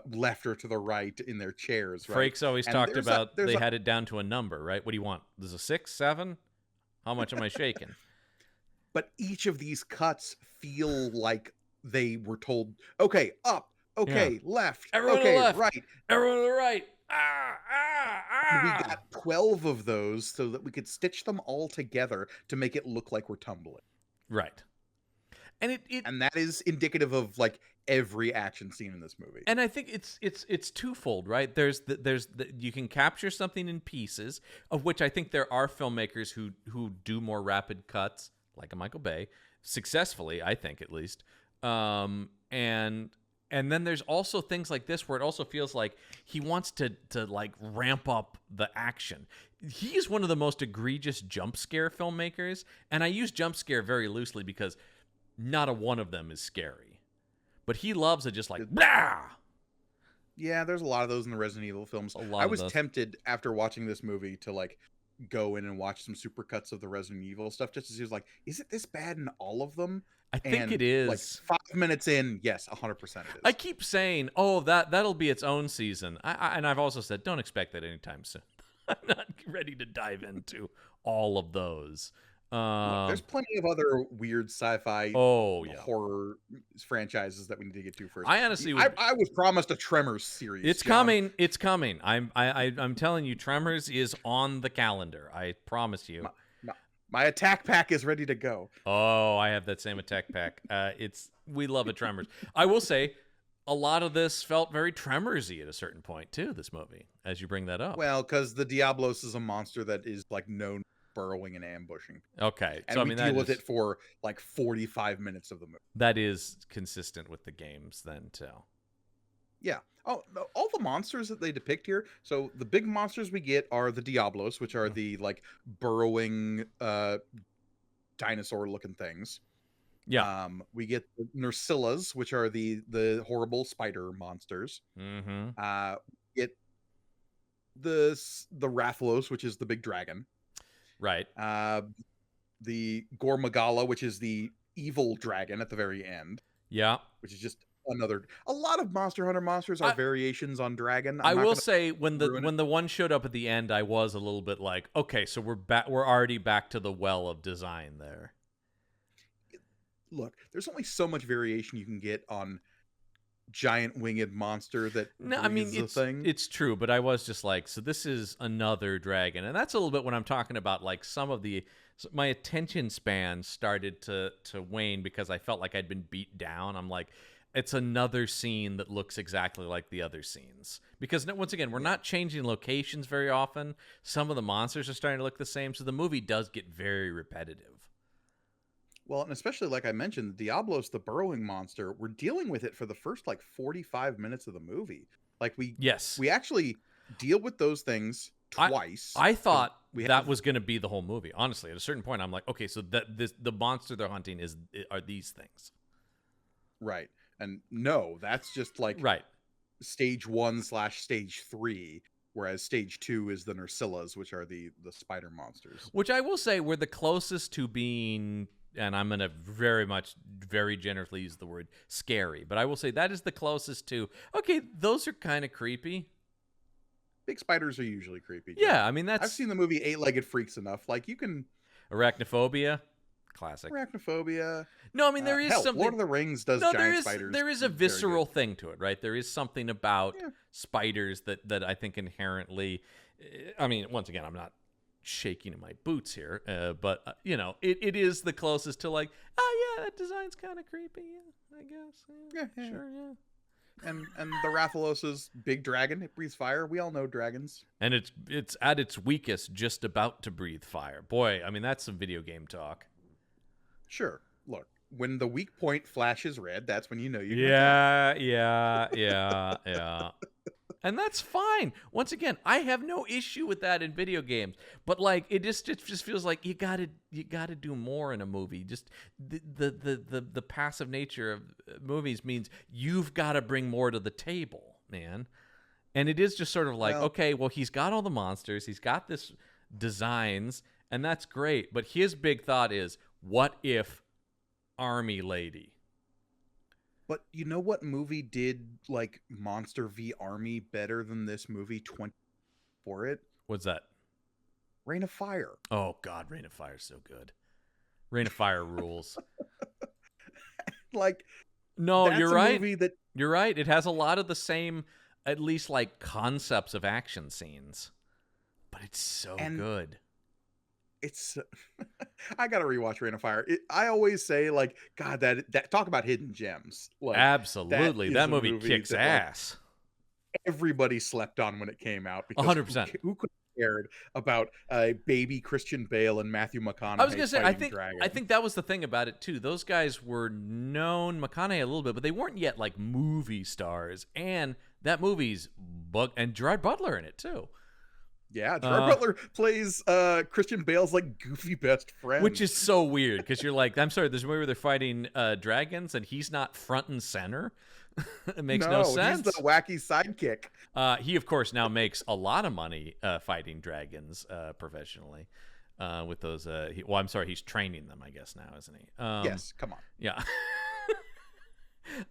left or to the right in their chairs. Right? Frakes always And talked about they had it down to a number, right? What do you want? There's a 6, 7? How much am I shaking? But each of these cuts feel like they were told, okay, up, okay, left, Everyone okay, to the left. right. Everyone to the right. We got 12 of those so that we could stitch them all together to make it look like we're tumbling. Right. And and that is indicative of like every action scene in this movie. And I think it's twofold, right? There's you can capture something in pieces, of which I think there are filmmakers who do more rapid cuts, like a Michael Bay, successfully, I think at least. And then there's also things like this where it also feels like he wants to like ramp up the action. He is one of the most egregious jump scare filmmakers, and I use jump scare very loosely because not a one of them is scary. But he loves it just like, blah! Yeah, there's a lot of those in the Resident Evil films. I was tempted after watching this movie to like go in and watch some supercuts of the Resident Evil stuff just to see, like, is it this bad in all of them? I think it is. Like 5 minutes in, yes, 100% it is. I keep saying, "Oh, that'll be its own season," and I've also said, "Don't expect that anytime soon." I'm not ready to dive into all of those. Look, there's plenty of other weird sci-fi horror franchises that we need to get to first. I honestly, I was promised a Tremors series. It's coming. It's coming. I'm telling you, Tremors is on the calendar. I promise you. My attack pack is ready to go. Oh, I have that same attack pack. We love a Tremors. I will say, a lot of this felt very Tremors-y at a certain point too. This movie, as you bring that up. Well, because the Diablos is a monster that is like known for burrowing and ambushing. Okay, and so we deal with it for like 45 minutes of the movie. That is consistent with the games, then too. Yeah. Oh, all the monsters that they depict here. So the big monsters we get are the Diablos, which are the like burrowing dinosaur-looking things. Yeah. We get the Nursillahs, which are the horrible spider monsters. Mm-hmm. Get the Rathalos, which is the big dragon. Right. The Gormagala, which is the evil dragon at the very end. Yeah. Which is just a lot of Monster Hunter monsters are variations on dragon. I will say when the one showed up at the end, I was a little bit like, okay, so we're already back to the well of design there. Look, there's only so much variation you can get on giant winged monster that it's true, but I was just like, so this is another dragon, and that's a little bit when I'm talking about like some of my attention span started to wane because I felt like I'd been beat down. I'm like, it's another scene that looks exactly like the other scenes. Because, once again, we're not changing locations very often. Some of the monsters are starting to look the same, so the movie does get very repetitive. Well, and especially, like I mentioned, Diablos, the burrowing monster, we're dealing with it for the first, 45 minutes of the movie. Like, we actually deal with those things twice. I thought that was going to be the whole movie. Honestly, at a certain point, I'm like, okay, so the monster they're hunting are these things. Right. And no, that's just like stage 1/stage 3, whereas stage 2 is the Nursillahs, which are the spider monsters. Which I will say were the closest to being, and I'm going to very generously use the word scary, but I will say that is the closest to, okay, those are kind of creepy. Big spiders are usually creepy. Yeah, I mean, I've seen the movie Eight-Legged Freaks enough. Like, you can... Arachnophobia. Classic. Arachnophobia. No, I mean, there is something... Lord of the Rings does giant spiders. There is a visceral thing to it, right? There is something about spiders that I think inherently... I mean, once again, I'm not shaking in my boots here, but, it is the closest to like, oh, yeah, that design's kind of creepy, I guess. Yeah, sure, yeah. And the Rathalos' big dragon, it breathes fire. We all know dragons. And it's at its weakest just about to breathe fire. Boy, I mean, that's some video game talk. Sure. Look, when the weak point flashes red, that's when you know you're Yeah. And that's fine. Once again, I have no issue with that in video games. But like, it just feels like you gotta do more in a movie. Just the passive nature of movies means you've got to bring more to the table, man. And it is just sort of like, Well- okay, well, he's got all the monsters, he's got this designs, and that's great. But his big thought is, what if Army Lady? But you know what movie did like Monster v Army better than this movie 20 for it? What's that? Reign of Fire. Oh, God, Reign of Fire is so good. Reign of Fire rules. Like, No, that's you're a right. movie that You're right. It has a lot of the same, at least like concepts of action scenes. But it's so And- good. it's I gotta rewatch Reign of Fire. I always say like, God, that talk about hidden gems. Like, Absolutely. is That a movie kicks that, like, ass. everybody slept on when it came out because 100%. who could have cared about baby Christian Bale and Matthew McConaughey? I was gonna say, I fighting think dragons? that was the thing about it too. Those guys were known, McConaughey a little bit, but they weren't yet like movie stars. And that movie's and Gerard Butler in it too, Yeah, Gerard Butler plays Christian Bale's like goofy best friend, which is so weird because you're like, I'm sorry, there's a movie where they're fighting dragons and he's not front and center. It makes no sense. He's the wacky sidekick. He, of course, now makes a lot of money fighting dragons professionally with those. I'm sorry, he's training them, I guess, now, isn't he? Yes, come on. Yeah.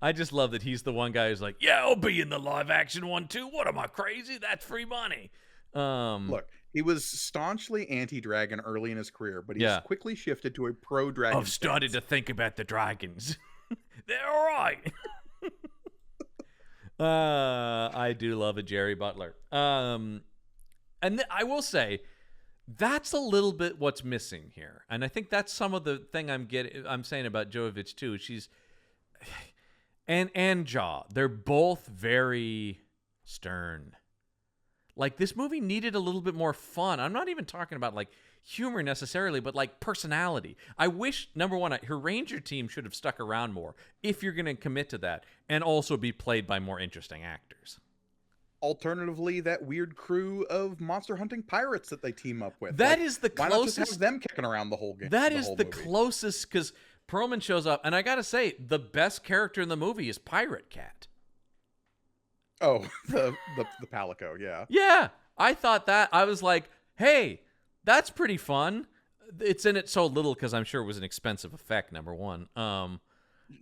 I just love that he's the one guy who's like, yeah, I'll be in the live action one too. What am I, crazy? That's free money. Look, he was staunchly anti-dragon early in his career, but he's quickly shifted to a pro-dragon. I've started to think about the dragons. They're all right. I do love a Jerry Butler. And I will say, that's a little bit what's missing here. And I think that's some of the thing I'm saying about Jovovich too. She's and Jaw. They're both very stern. Like, this movie needed a little bit more fun. I'm not even talking about like humor necessarily, but like personality. I wish, number one, her Ranger team should have stuck around more if you're going to commit to that, and also be played by more interesting actors. Alternatively, that weird crew of monster hunting pirates that they team up with. That like, is the why not just closest. have them kicking around the whole game? That is the movie? closest, because Perlman shows up, and I gotta say, the best character in the movie is Pirate Cat. Oh, the Palico, yeah. Yeah, I thought that. I was like, hey, that's pretty fun. It's in it so little because I'm sure it was an expensive effect, number one.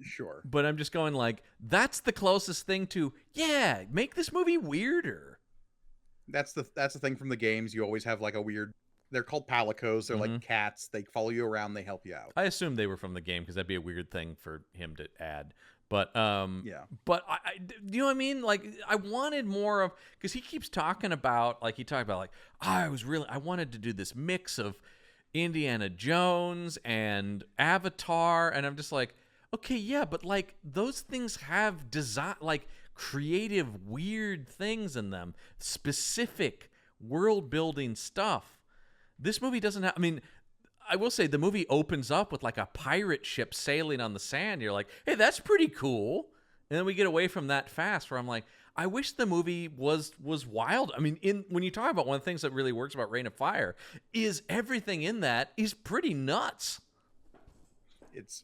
Sure. But I'm just going like, that's the closest thing to, yeah, make this movie weirder. That's the thing from the games. You always have like a weird. They're called palicos. They're like cats. They follow you around. They help you out. I assume they were from the game because that'd be a weird thing for him to add. But yeah. But you know what I mean? Like, I wanted more of, because he keeps talking about, like, he talked about like, I wanted to do this mix of Indiana Jones and Avatar, and I'm just like, okay, yeah, but like those things have design, like creative, weird things in them, specific world building stuff. This movie doesn't have. I mean, I will say the movie opens up with like a pirate ship sailing on the sand. You're like, hey, that's pretty cool. And then we get away from that fast, where I'm like, I wish the movie was wild. I mean, when you talk about one of the things that really works about Reign of Fire is everything in that is pretty nuts. It's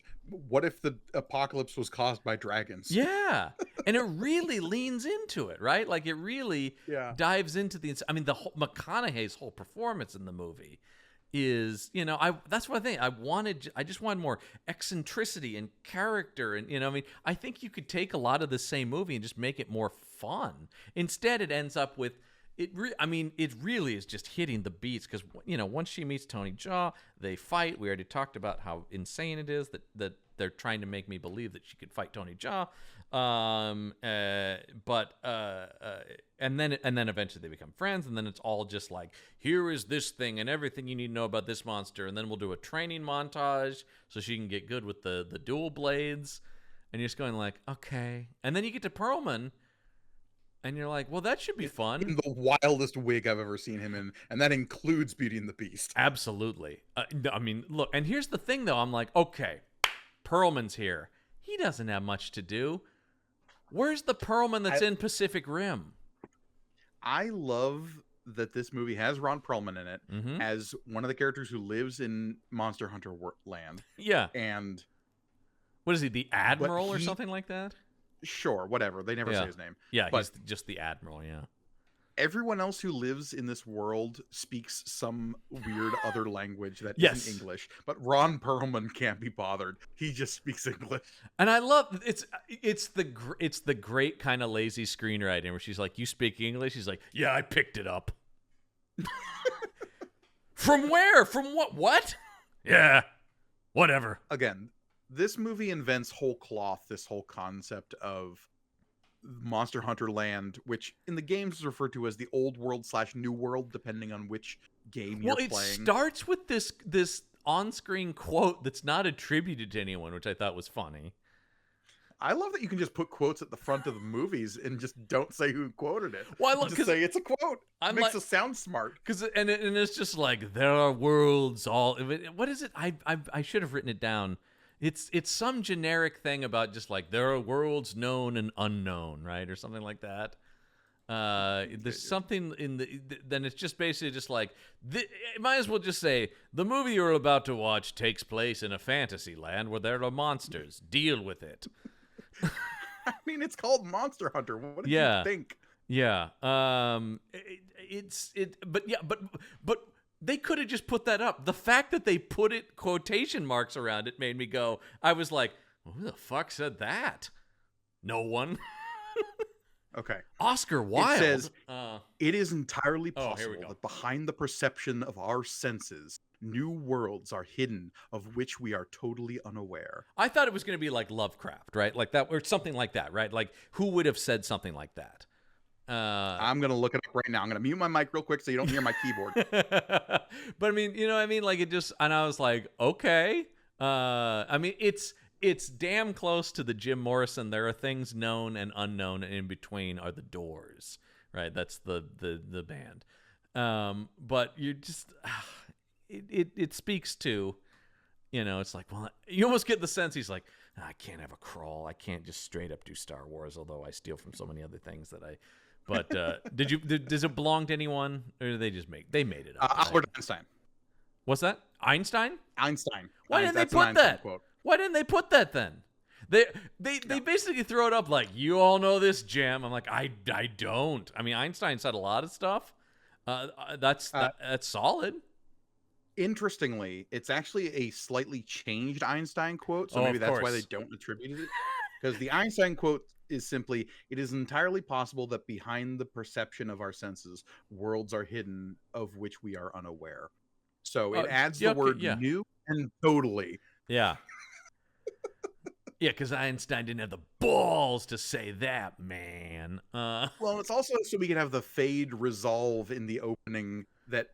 what if the apocalypse was caused by dragons? Yeah, and it really leans into it, right? Like, it really dives into the. I mean, the whole McConaughey's whole performance in the movie is, you know, that's what I think. I just wanted more eccentricity and character, and, you know, I mean, I think you could take a lot of the same movie and just make it more fun. Instead, it ends up with it really is just hitting the beats, because, you know, once she meets Tony Jaa, they fight. We already talked about how insane it is that they're trying to make me believe that she could fight Tony Jaa. And then eventually they become friends, and then it's all just like, here is this thing and everything you need to know about this monster, and then we'll do a training montage so she can get good with the dual blades, and you're just going like, okay. And then you get to Perlman, and you're like, well, that should be fun. In the wildest wig I've ever seen him in, and that includes Beauty and the Beast. Absolutely. I mean, look, and here's the thing, though. I'm like, okay, Perlman's here. He doesn't have much to do. Where's the Perlman that's in Pacific Rim? I love that this movie has Ron Perlman in it as one of the characters who lives in Monster Hunter land. Yeah. And what is he, the Admiral or something like that? Sure, whatever. They never say his name. Yeah, he's just the Admiral, yeah. everyone else who lives in this world speaks some weird other language that Yes. not English. But Ron Perlman can't be bothered. He just speaks English. And I love it's the great kind of lazy screenwriting where she's like, "You speak English?" He's like, "Yeah, I picked it up." From where? From what? What? Yeah, whatever. Again, this movie invents whole cloth this whole concept of Monster Hunter Land, which in the games is referred to as the old world / new world, depending on which game you're playing. Well, it starts with this on-screen quote that's not attributed to anyone, which I thought was funny. I love that you can just put quotes at the front of the movies and just don't say who quoted it. Well, I love, just say it's a quote. It makes us sound smart. And it's just like, there are worlds all. What is it? I should have written it down. It's some generic thing about just like there are worlds known and unknown, right, or something like that. There's something in then it's just basically just like might as well just say the movie you're about to watch takes place in a fantasy land where there are monsters. Deal with it. I mean, it's called Monster Hunter. What do you think? Yeah. But they could have just put that up. The fact that they put it quotation marks around it made me go. I was like, who the fuck said that? No one. Okay. Oscar Wilde. It says, it is entirely possible here we go. that behind the perception of our senses, new worlds are hidden of which we are totally unaware. I thought it was going to be like Lovecraft, right? Like that, or something like that, right? Like who would have said something like that? I'm going to look it up right now. I'm going to mute my mic real quick so you don't hear my keyboard. But I mean, you know what I mean? Like it just, and I was like, okay. I mean, it's damn close to the Jim Morrison. There are things known and unknown, and in between are the Doors, right? That's the band. But you just, it speaks to, you know, it's like, well, you almost get the sense he's like, I can't have a crawl. I can't just straight up do Star Wars, although I steal from so many other things that I. But does it belong to anyone, or did they made it up? Albert Einstein. What's that? Einstein? Einstein. Why didn't they That's an put Einstein that? quote. Why didn't they put that then? They basically throw it up like, you all know this, Jim. I'm like, I don't. I mean, Einstein said a lot of stuff. That's solid. Interestingly, it's actually a slightly changed Einstein quote, so maybe that's why they don't attribute it. Because the Einstein quote is simply, it is entirely possible that behind the perception of our senses, worlds are hidden of which we are unaware. So it adds the word new and totally. Yeah. Yeah, because Einstein didn't have the balls to say that, man. Well, it's also so we can have the fade resolve in the opening that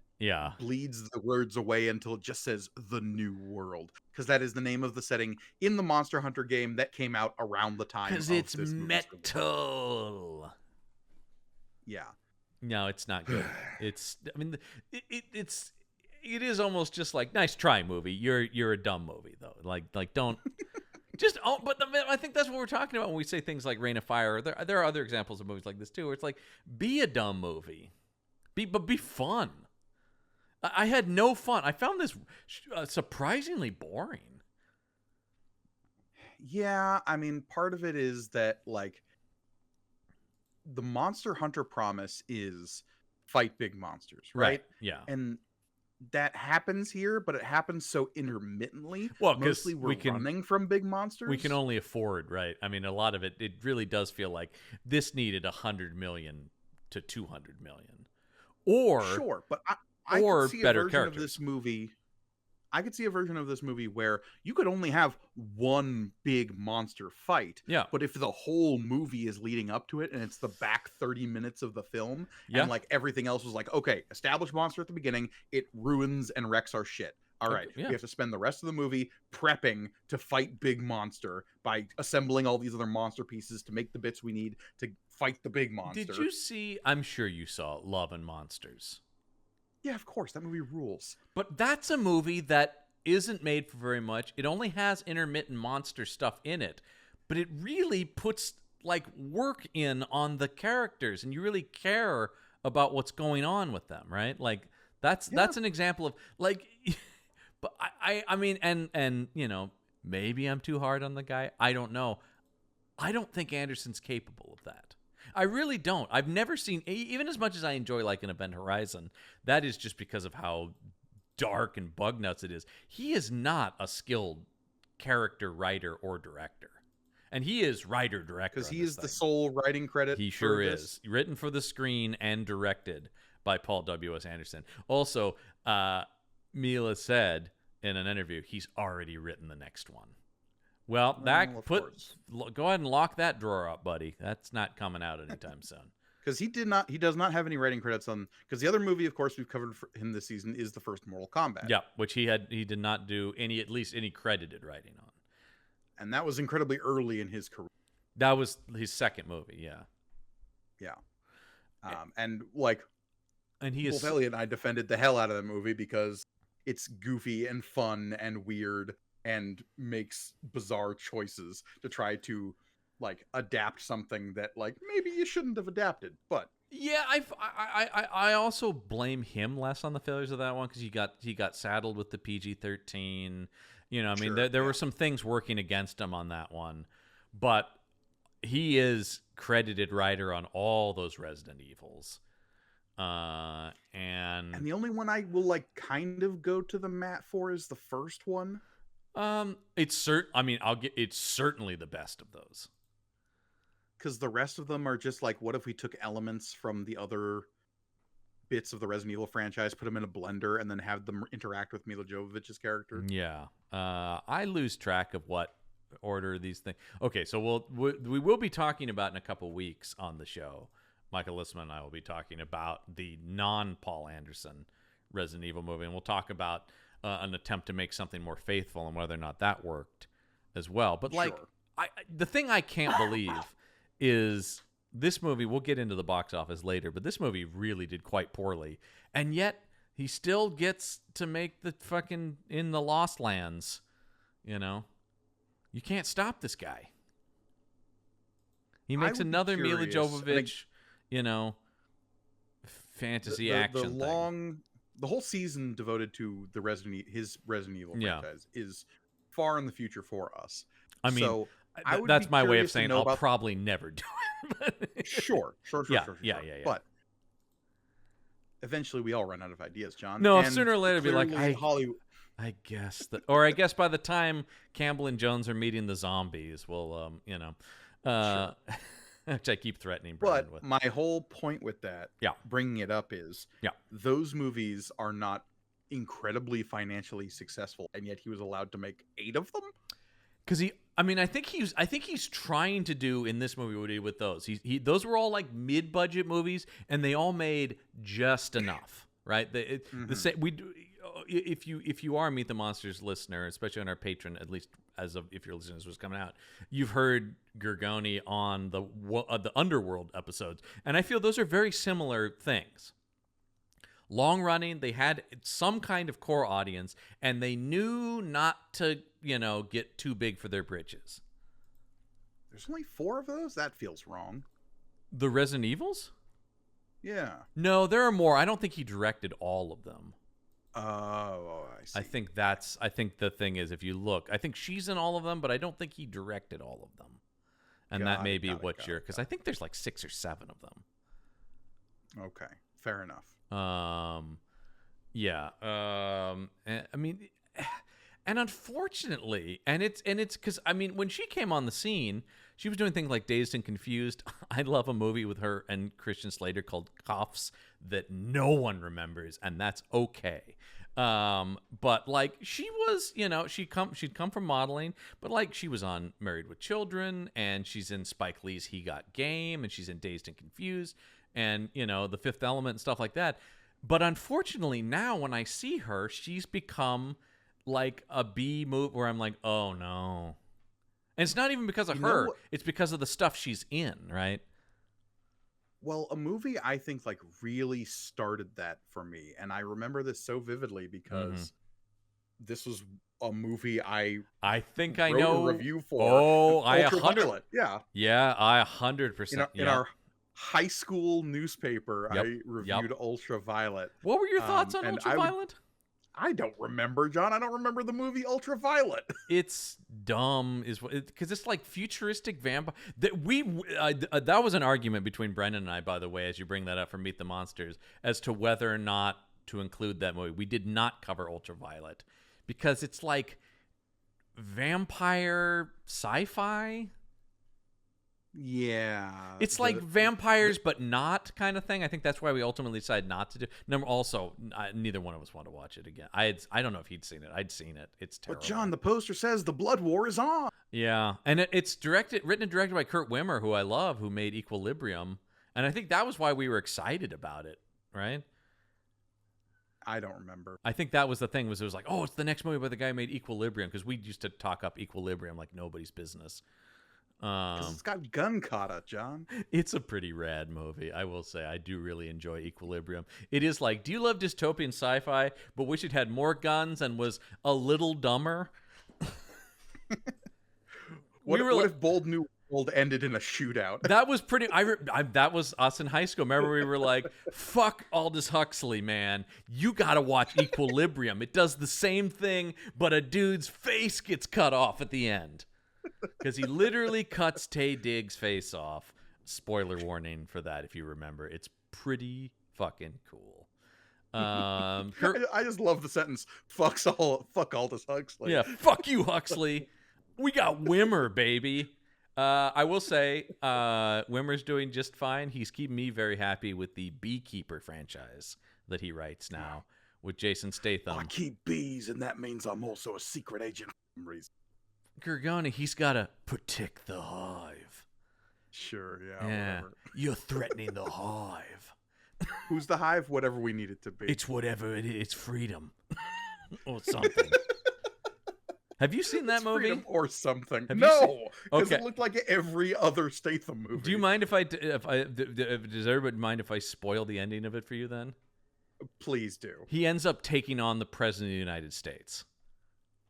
bleeds the words away until it just says the new world, because that is the name of the setting in the Monster Hunter game that came out around the time. Because it's metal. Yeah. No, it's not good. It's. I mean, it is almost just like, nice try, movie. You're a dumb movie though. Like don't. Just but I think that's what we're talking about when we say things like Rain of Fire. There are other examples of movies like this too, where it's like, be a dumb movie, but be fun. I had no fun. I found this surprisingly boring. Yeah, I mean, part of it is that like the Monster Hunter promise is fight big monsters, right? Yeah, and that happens here, but it happens so intermittently. Well, mostly we're running from big monsters. We can only afford, right? I mean, a lot of it really does feel like this needed 100 million to 200 million, or sure, but I could see better a version of this movie. I could see a version of this movie where you could only have one big monster fight. Yeah. But if the whole movie is leading up to it and it's the back 30 minutes of the film and like everything else was like, okay, establish monster at the beginning, it ruins and wrecks our shit. All right. We have to spend the rest of the movie prepping to fight big monster by assembling all these other monster pieces to make the bits we need to fight the big monster. Did you see, I'm sure you saw Love and Monsters. Yeah, of course. That movie rules. But that's a movie that isn't made for very much. It only has intermittent monster stuff in it. But it really puts like work in on the characters, and you really care about what's going on with them, right? Like that's an example of like but I mean and you know, maybe I'm too hard on the guy. I don't know. I don't think Anderson's capable of that. I really don't. I've never seen, even as much as I enjoy like an Event Horizon, that is just because of how dark and bug nuts it is. He is not a skilled character writer or director. And he is writer-director. Because he is the sole writing credit. He sure is. Written for the screen and directed by Paul W.S. Anderson. Also, Mila said in an interview, he's already written the next one. Well, go ahead and lock that drawer up, buddy. That's not coming out anytime soon. Because he does not have any writing credits on. Because the other movie, of course, we've covered for him this season is the first Mortal Kombat. Yeah, which he did not do at least any credited writing on. And that was incredibly early in his career. That was his second movie, yeah. Yeah. And like, and he is. Both Elliot and I defended the hell out of the movie because it's goofy and fun and weird and makes bizarre choices to try to like adapt something that like maybe you shouldn't have adapted. But yeah, I also blame him less on the failures of that one because he got saddled with the PG-13. You know, I mean, there were some things working against him on that one, but he is credited writer on all those Resident Evils. And the only one I will like kind of go to the mat for is the first one. It's certainly the best of those. Because the rest of them are just like, what if we took elements from the other bits of the Resident Evil franchise, put them in a blender, and then have them interact with Mila Jovovich's character? Yeah. I lose track of what order these things. Okay, so we will be talking about in a couple weeks on the show. Michael Lissman and I will be talking about the non-Paul Anderson Resident Evil movie, and we'll talk about an attempt to make something more faithful and whether or not that worked as well. But like, the thing I can't believe is this movie, we'll get into the box office later, but this movie really did quite poorly. And yet he still gets to make the fucking In the Lost Lands, you know? You can't stop this guy. He makes another Mila Jovovich, you know, fantasy action thing. The whole season devoted to his Resident Evil franchise is far in the future for us. I mean, so that's my way of saying I'll probably never do it. Sure. Yeah. But eventually we all run out of ideas, John. No, and sooner or later be like, Hollywood. I guess I guess by the time Campbell and Jones are meeting the zombies, we'll, you know, which I keep threatening Brendan with. My whole point with that, bringing it up is, those movies are not incredibly financially successful, and yet he was allowed to make 8 of them. Because I think he's trying to do in this movie what he did with those. Those were all like mid-budget movies, and they all made just enough, right? If you are a Meet the Monsters listener, especially on our Patreon, at least as of if you're listening to this was coming out, you've heard Gorgone on the Underworld episodes, and I feel those are very similar things. Long running, they had some kind of core audience, and they knew not to, you know, get too big for their britches. There's only 4 of those? That feels wrong. The Resident Evils? Yeah. No, there are more. I don't think he directed all of them. Oh, I see. I think the thing is, if you look, I think she's in all of them, but I don't think he directed all of them. And that may be what you're, because I think there's like 6 or 7 of them. Okay, fair enough. Yeah. I mean, and unfortunately, and it's because, I mean, when she came on the scene, she was doing things like Dazed and Confused. I love a movie with her and Christian Slater called Cuffs that no one remembers, and that's okay. But like, she was, you know, she'd come from modeling, but like, she was on Married with Children, and she's in Spike Lee's He Got Game, and she's in Dazed and Confused, and, you know, The Fifth Element and stuff like that. But unfortunately, now when I see her, she's become like a B movie where I'm like, oh no. And it's not even because of her. It's because of the stuff she's in, right? Well, a movie I think like really started that for me. And I remember this so vividly because this was a movie I think I know a review for. Oh, I 100. Yeah, I 100%. In our high school newspaper, I reviewed Ultraviolet. What were your thoughts on Ultraviolet? I don't remember, John. I don't remember the movie Ultraviolet. It's dumb, is what, because it's like futuristic vampire. That was an argument between Brendan and I, by the way, as you bring that up from Meet the Monsters, as to whether or not to include that movie. We did not cover Ultraviolet because it's like vampire sci-fi. Yeah. It's like vampires, but not kind of thing. I think that's why we ultimately decided not to do. Also, neither one of us want to watch it again. I don't know if he'd seen it. I'd seen it. It's terrible. But John, the poster says the blood war is on. Yeah, and it's written and directed by Kurt Wimmer, who I love, who made Equilibrium, and I think that was why we were excited about it, right? I don't remember. I think that was the thing. It was like, oh, it's the next movie by the guy who made Equilibrium, because we used to talk up Equilibrium like nobody's business. Because it's got gun kata, John. It's a pretty rad movie, I will say. I do really enjoy Equilibrium. It is like, do you love dystopian sci-fi, but wish it had more guns and was a little dumber? What if Bold New World ended in a shootout? That was pretty. That was us in high school. Remember, we were like, "Fuck Aldous Huxley, man! You gotta watch Equilibrium. It does the same thing, but a dude's face gets cut off at the end." Because he literally cuts Taye Diggs' face off. Spoiler warning for that, if you remember. It's pretty fucking cool. I just love the sentence, fuck Aldous Huxley. Yeah, fuck you, Huxley. We got Wimmer, baby. I will say, Wimmer's doing just fine. He's keeping me very happy with the Beekeeper franchise that he writes now with Jason Statham. I keep bees, and that means I'm also a secret agent for some reason. Gorgone, he's got to protect the hive. Sure, yeah. Whatever. You're threatening the hive. Who's the hive? Whatever we need it to be. It's whatever it is. It's freedom. Or something. Have you seen that movie? Freedom or something. Have no, because okay. It looked like every other Statham movie. Do you mind does everybody mind if I spoil the ending of it for you then? Please do. He ends up taking on the President of the United States.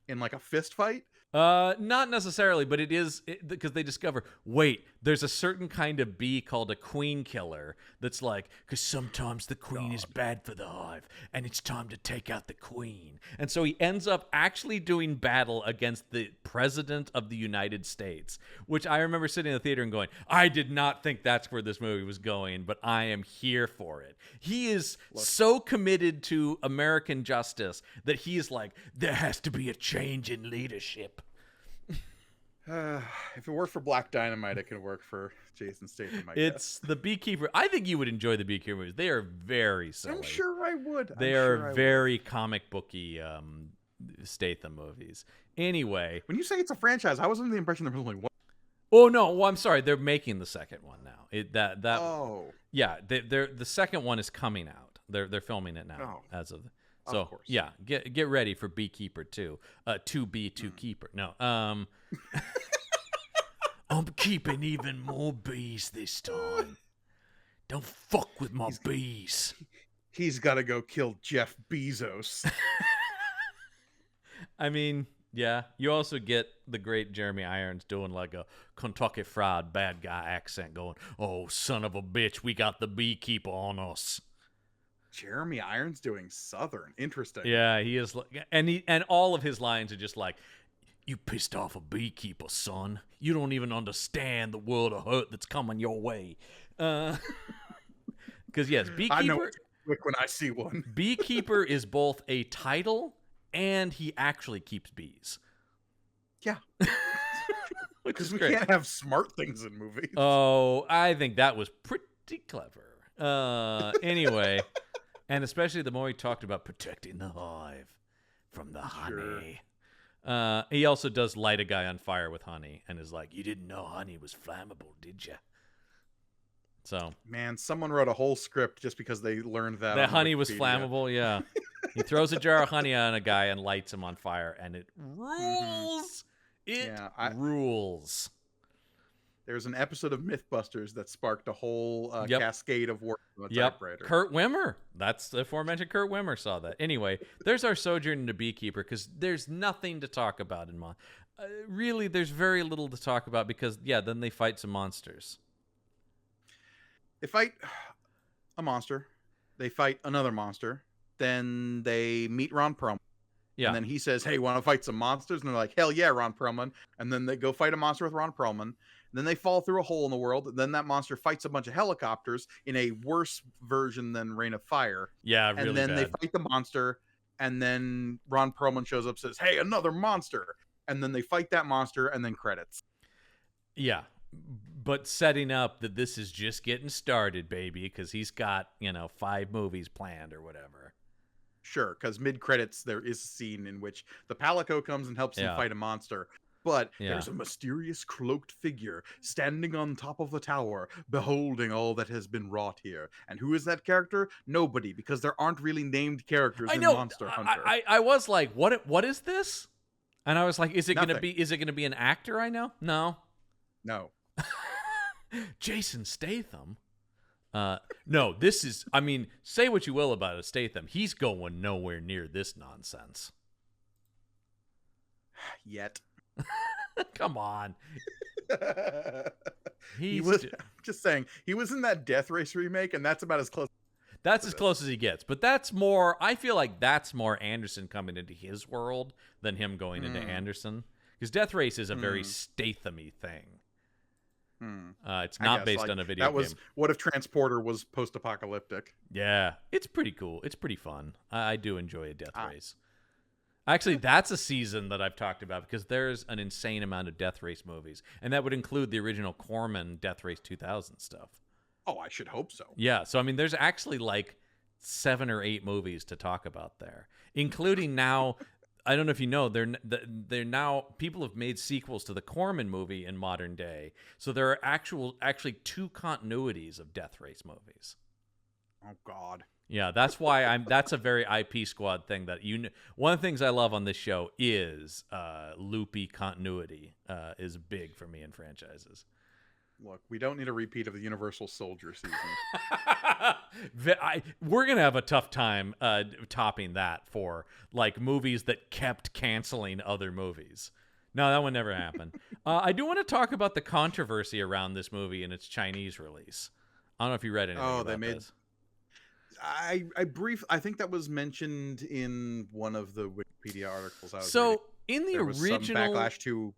In like a fist fight? Not necessarily, but it is because they discover, wait, there's a certain kind of bee called a queen killer that's like, because sometimes the queen is bad for the hive, and it's time to take out the queen. And so he ends up actually doing battle against the President of the United States, which I remember sitting in the theater and going, I did not think that's where this movie was going, but I am here for it. He is so committed to American justice that he is like, there has to be a change in leadership. If it worked for Black Dynamite, it can work for Jason Statham, I guess. The Beekeeper. I think you would enjoy the Beekeeper movies. They are very silly. I'm sure I would. They are very comic booky Statham movies. Anyway. When you say it's a franchise, I was under the impression there was only one. Oh, no. Well, I'm sorry. They're making the second one now. Oh. Yeah, the second one is coming out. They're filming it now as of... So, of course. Yeah, get ready for Beekeeper 2. 2B2 Keeper. No. I'm keeping even more bees this time. Don't fuck with my bees. He's got to go kill Jeff Bezos. I mean, yeah. You also get the great Jeremy Irons doing like a Kentucky Fried bad guy accent going, oh, son of a bitch, we got the beekeeper on us. Jeremy Irons doing Southern. Interesting. Yeah, he is. And all of his lines are just like, you pissed off a beekeeper, son. You don't even understand the world of hurt that's coming your way. Because, yes, Beekeeper... I know it's quick when I see one. Beekeeper is both a title and he actually keeps bees. Yeah. Because we can't have smart things in movies. Oh, I think that was pretty clever. Anyway... And especially the more he talked about protecting the hive from the honey. He also does light a guy on fire with honey and is like, you didn't know honey was flammable, did you? So, man, someone wrote a whole script just because they learned that. That honey was flammable, yeah. He throws a jar of honey on a guy and lights him on fire, and it rules. Rules. There's an episode of Mythbusters that sparked a whole cascade of work on the typewriter. Kurt Wimmer. That's the aforementioned Kurt Wimmer saw that. Anyway, there's our sojourn into Beekeeper because there's nothing to talk about in really, there's very little to talk about because, then they fight some monsters. They fight a monster. They fight another monster. then they meet Ron Perlman. Yeah. And then he says, "Hey, want to fight some monsters?" And they're like, "Hell yeah, Ron Perlman!" And then they go fight a monster with Ron Perlman. And then they fall through a hole in the world. And then that monster fights a bunch of helicopters in a worse version than Reign of Fire. Yeah, really And then bad. they fight the monster. And then Ron Perlman shows up, says, "Hey, another monster!" And then they fight that monster, and then credits. Yeah, but setting up that this is just getting started, baby, because he's got 5 movies planned or whatever. Sure, because mid-credits there is a scene in which the Palico comes and helps them fight a monster. But there's a mysterious cloaked figure standing on top of the tower, beholding all that has been wrought here. And who is that character? Nobody, because there aren't really named characters in Monster Hunter. I was like, what is this? And I was like, is it Nothing. gonna be an actor I know? No. Jason Statham. No, this is, I mean, say what you will about Statham. He's going nowhere near this nonsense. Yet. Come on. He was just saying, he was in that Death Race remake, and that's about as close. That's as close as he gets. But that's more, I feel like that's more Anderson coming into his world than him going into Anderson. Because Death Race is a very Statham-y thing. It's not based on a video game. What if Transporter was post-apocalyptic? Yeah, it's pretty cool. It's pretty fun. I do enjoy a Death Race. Actually, that's a season that I've talked about because there's an insane amount of Death Race movies, and that would include the original Corman Death Race 2000 stuff. Oh, I should hope so. Yeah, so I mean, there's actually like 7 or 8 movies to talk about there, including now. I don't know if you know, they're now, people have made sequels to the Corman movie in modern day. So there are actually 2 continuities of Death Race movies. Oh God. Yeah, that's why that's a very IP Squad thing that one of the things I love on this show is loopy continuity is big for me in franchises. Look, we don't need a repeat of the Universal Soldier season. We're going to have a tough time topping that for like movies that kept canceling other movies. No, that would never happen. I do want to talk about the controversy around this movie and its Chinese release. I don't know if you read anything about this. I think that was mentioned in one of the Wikipedia articles I was reading. In the there was original some backlash to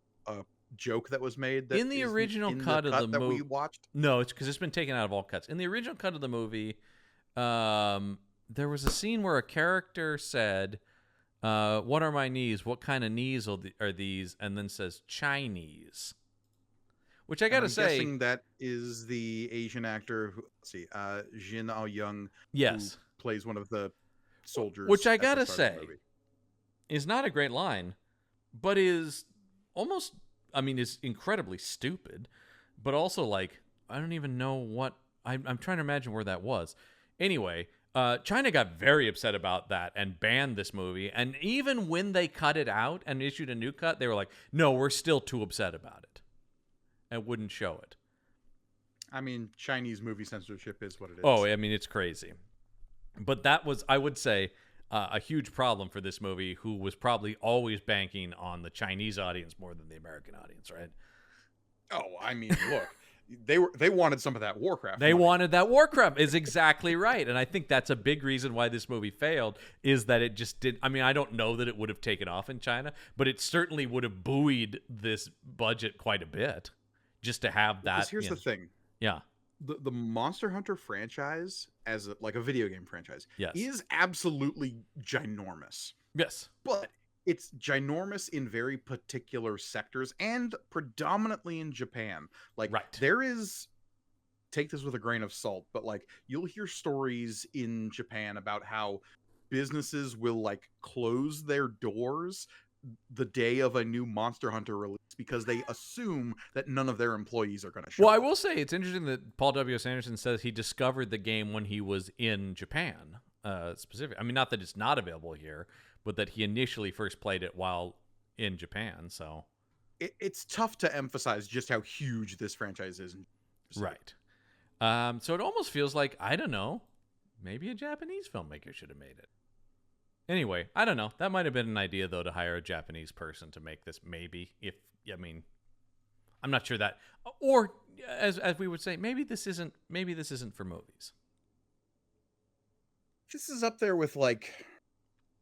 joke that was made that in the original cut of the movie we watched. No, it's because it's been taken out of all cuts. In the original cut of the movie, there was a scene where a character said, "What are my knees? What kind of knees are these?" And then says Chinese. Which I gotta say, guessing that is the Asian actor who, Jin Ao-young, yes, who plays one of the soldiers. Which I gotta say is not a great line, but is almost, I mean, is incredibly stupid, but also like I don't even know what I'm trying to imagine where that was. Anyway, China got very upset about that and banned this movie. And even when they cut it out and issued a new cut, they were like, "No, we're still too upset about it," and wouldn't show it. I mean, Chinese movie censorship is what it is. Oh, I mean, it's crazy. But that was, I would say, a huge problem for this movie, who was probably always banking on the Chinese audience more than the American audience, right? Oh, I mean, look, they wanted some of that Warcraft. They wanted that Warcraft, is exactly right. And I think that's a big reason why this movie failed, is that it just did. I mean, I don't know that it would have taken off in China, but it certainly would have buoyed this budget quite a bit just to have that. Because here's the thing. Yeah. The Monster Hunter franchise, as a video game franchise, yes, is absolutely ginormous. Yes. But it's ginormous in very particular sectors and predominantly in Japan. Like, there is, take this with a grain of salt, but like you'll hear stories in Japan about how businesses will like close their doors the day of a new Monster Hunter release because they assume that none of their employees are going to show up. I will say it's interesting that Paul W.S. Anderson says he discovered the game when he was in Japan, specifically. I mean, not that it's not available here, but that he initially first played it while in Japan. So it's tough to emphasize just how huge this franchise is. Right. So it almost feels like, I don't know, maybe a Japanese filmmaker should have made it. Anyway, I don't know. That might have been an idea, though, to hire a Japanese person to make this. Maybe, I mean, I'm not sure that, or as we would say, maybe this isn't for movies. This is up there with like,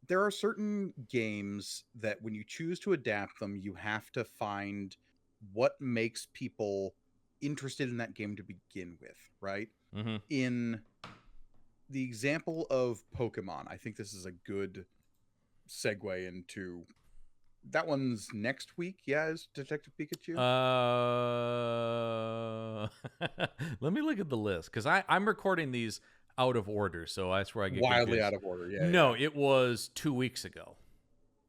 there are certain games that when you choose to adapt them, you have to find what makes people interested in that game to begin with, right? Mm-hmm. In the example of Pokemon, I think this is a good segue into that one's next week. Yeah, is Detective Pikachu? Let me look at the list because I'm recording these out of order, so that's where I get Wildly confused. out of order. Yeah. No, yeah. it was 2 weeks ago.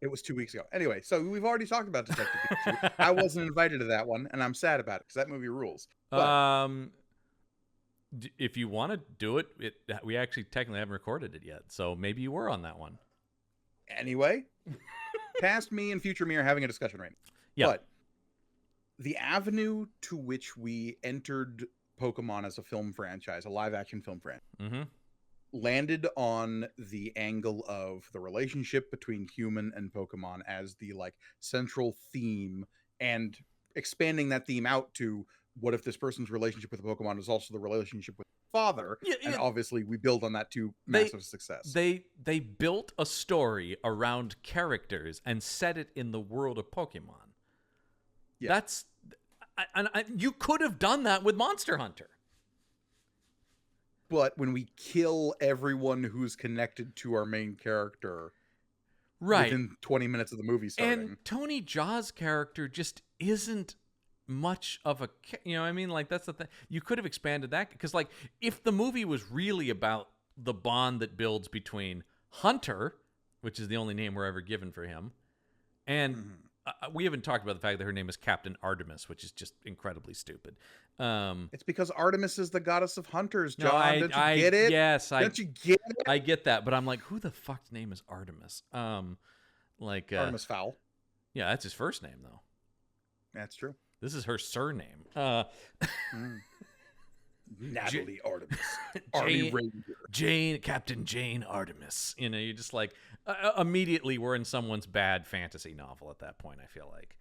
It was 2 weeks ago. Anyway, so we've already talked about Detective Pikachu. I wasn't invited to that one, and I'm sad about it because that movie rules. But If you want to do it, we actually technically haven't recorded it yet, so maybe you were on that one. anyway, past me and future me are having a discussion right now. Yeah. But the avenue to which we entered Pokemon as a film franchise, a live action film franchise, Mm-hmm. landed on the angle of the relationship between human and Pokemon as the like central theme, and expanding that theme out to what if this person's relationship with the Pokemon is also the relationship with the father. Yeah, and yeah. obviously we build on that to massive success. They built a story around characters and set it in the world of Pokemon. Yeah. That's you could have done that with Monster Hunter. But when we kill everyone who's connected to our main character Right. within 20 minutes of the movie starting. And Tony Jaa's character just isn't much of a, you know what I mean? Like, that's the thing. You could have expanded that, because, like, if the movie was really about the bond that builds between Hunter, which is the only name we're ever given for him, and we haven't talked about the fact that her name is Captain Artemis, which is just incredibly stupid. It's because Artemis is the goddess of hunters, No, John. Don't you get it? Yes, Don't you get it? I get that, but I'm like, who the fuck's name is Artemis? Artemis Fowl. Yeah, that's his first name though. That's true. This is her surname. Natalie Artemis. Army Ranger. Captain Jane Artemis. You know, you're just like, immediately we're in someone's bad fantasy novel at that point, I feel like.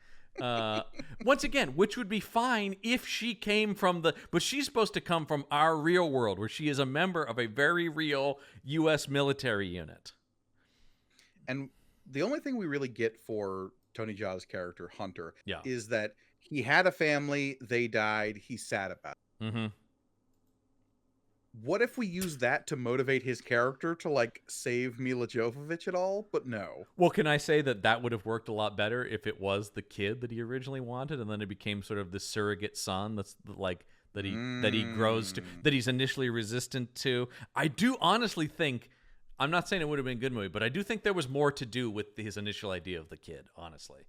Once again, which would be fine if she came from but she's supposed to come from our real world, where she is a member of a very real U.S. military unit. And the only thing we really get for Tony Jaa's character, Hunter, Yeah. is that he had a family, they died, he's sad about it. Mm-hmm. What if we use that to motivate his character to, like, save Mila Jovovich at all? But no. Well, can I say that would have worked a lot better if it was the kid that he originally wanted, and then it became sort of the surrogate son that's like that he grows to, that he's initially resistant to. I do honestly think, I'm not saying it would have been a good movie, but I do think there was more to do with his initial idea of the kid, honestly.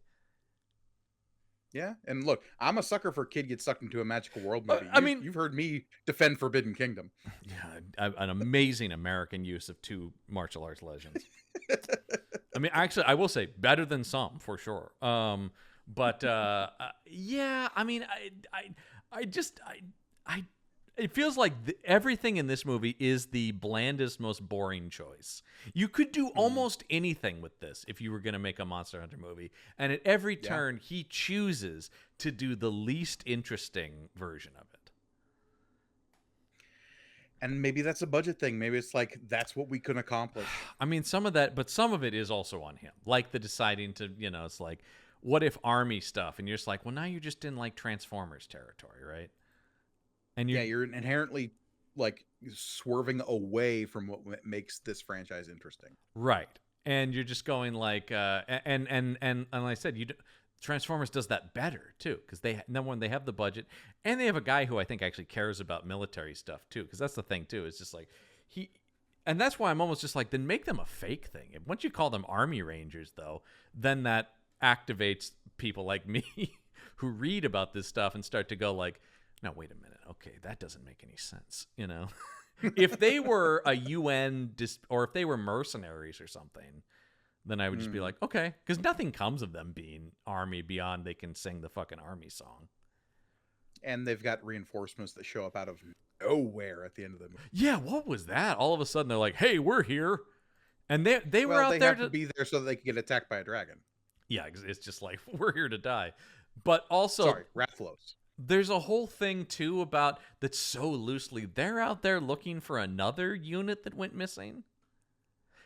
Yeah, and look, I'm a sucker for kid gets sucked into a magical world movie. I mean, you've heard me defend Forbidden Kingdom. Yeah, an amazing American use of two martial arts legends. I mean, actually, I will say better than some for sure. But yeah, I mean, it feels like everything in this movie is the blandest, most boring choice. You could do almost anything with this if you were going to make a Monster Hunter movie. And at every turn, he chooses to do the least interesting version of it. And maybe that's a budget thing. Maybe it's like, that's what we can accomplish. I mean, some of that, but some of it is also on him. Like the deciding to, you know, it's like, what if army stuff? And you're just like, well, now you're just in like Transformers territory, right? And you're inherently like swerving away from what makes this franchise interesting. Right. And you're just going like, and like I said, Transformers does that better too, because number one, they have the budget, and they have a guy who I think actually cares about military stuff too, because that's the thing too. It's just like and that's why I'm almost just like, then make them a fake thing. And once you call them Army Rangers, though, then that activates people like me who read about this stuff and start to go like, no, wait a minute. Okay, that doesn't make any sense, you know? If they were a UN or if they were mercenaries or something, then I would just be like, okay, because nothing comes of them being army beyond they can sing the fucking army song. And they've got reinforcements that show up out of nowhere at the end of the movie. Yeah, what was that? All of a sudden they're like, hey, we're here. And they were out there to be there so that they could get attacked by a dragon. Yeah, it's just like, we're here to die. But also, sorry, Rathalos. There's a whole thing, too, about that's so loosely, they're out there looking for another unit that went missing.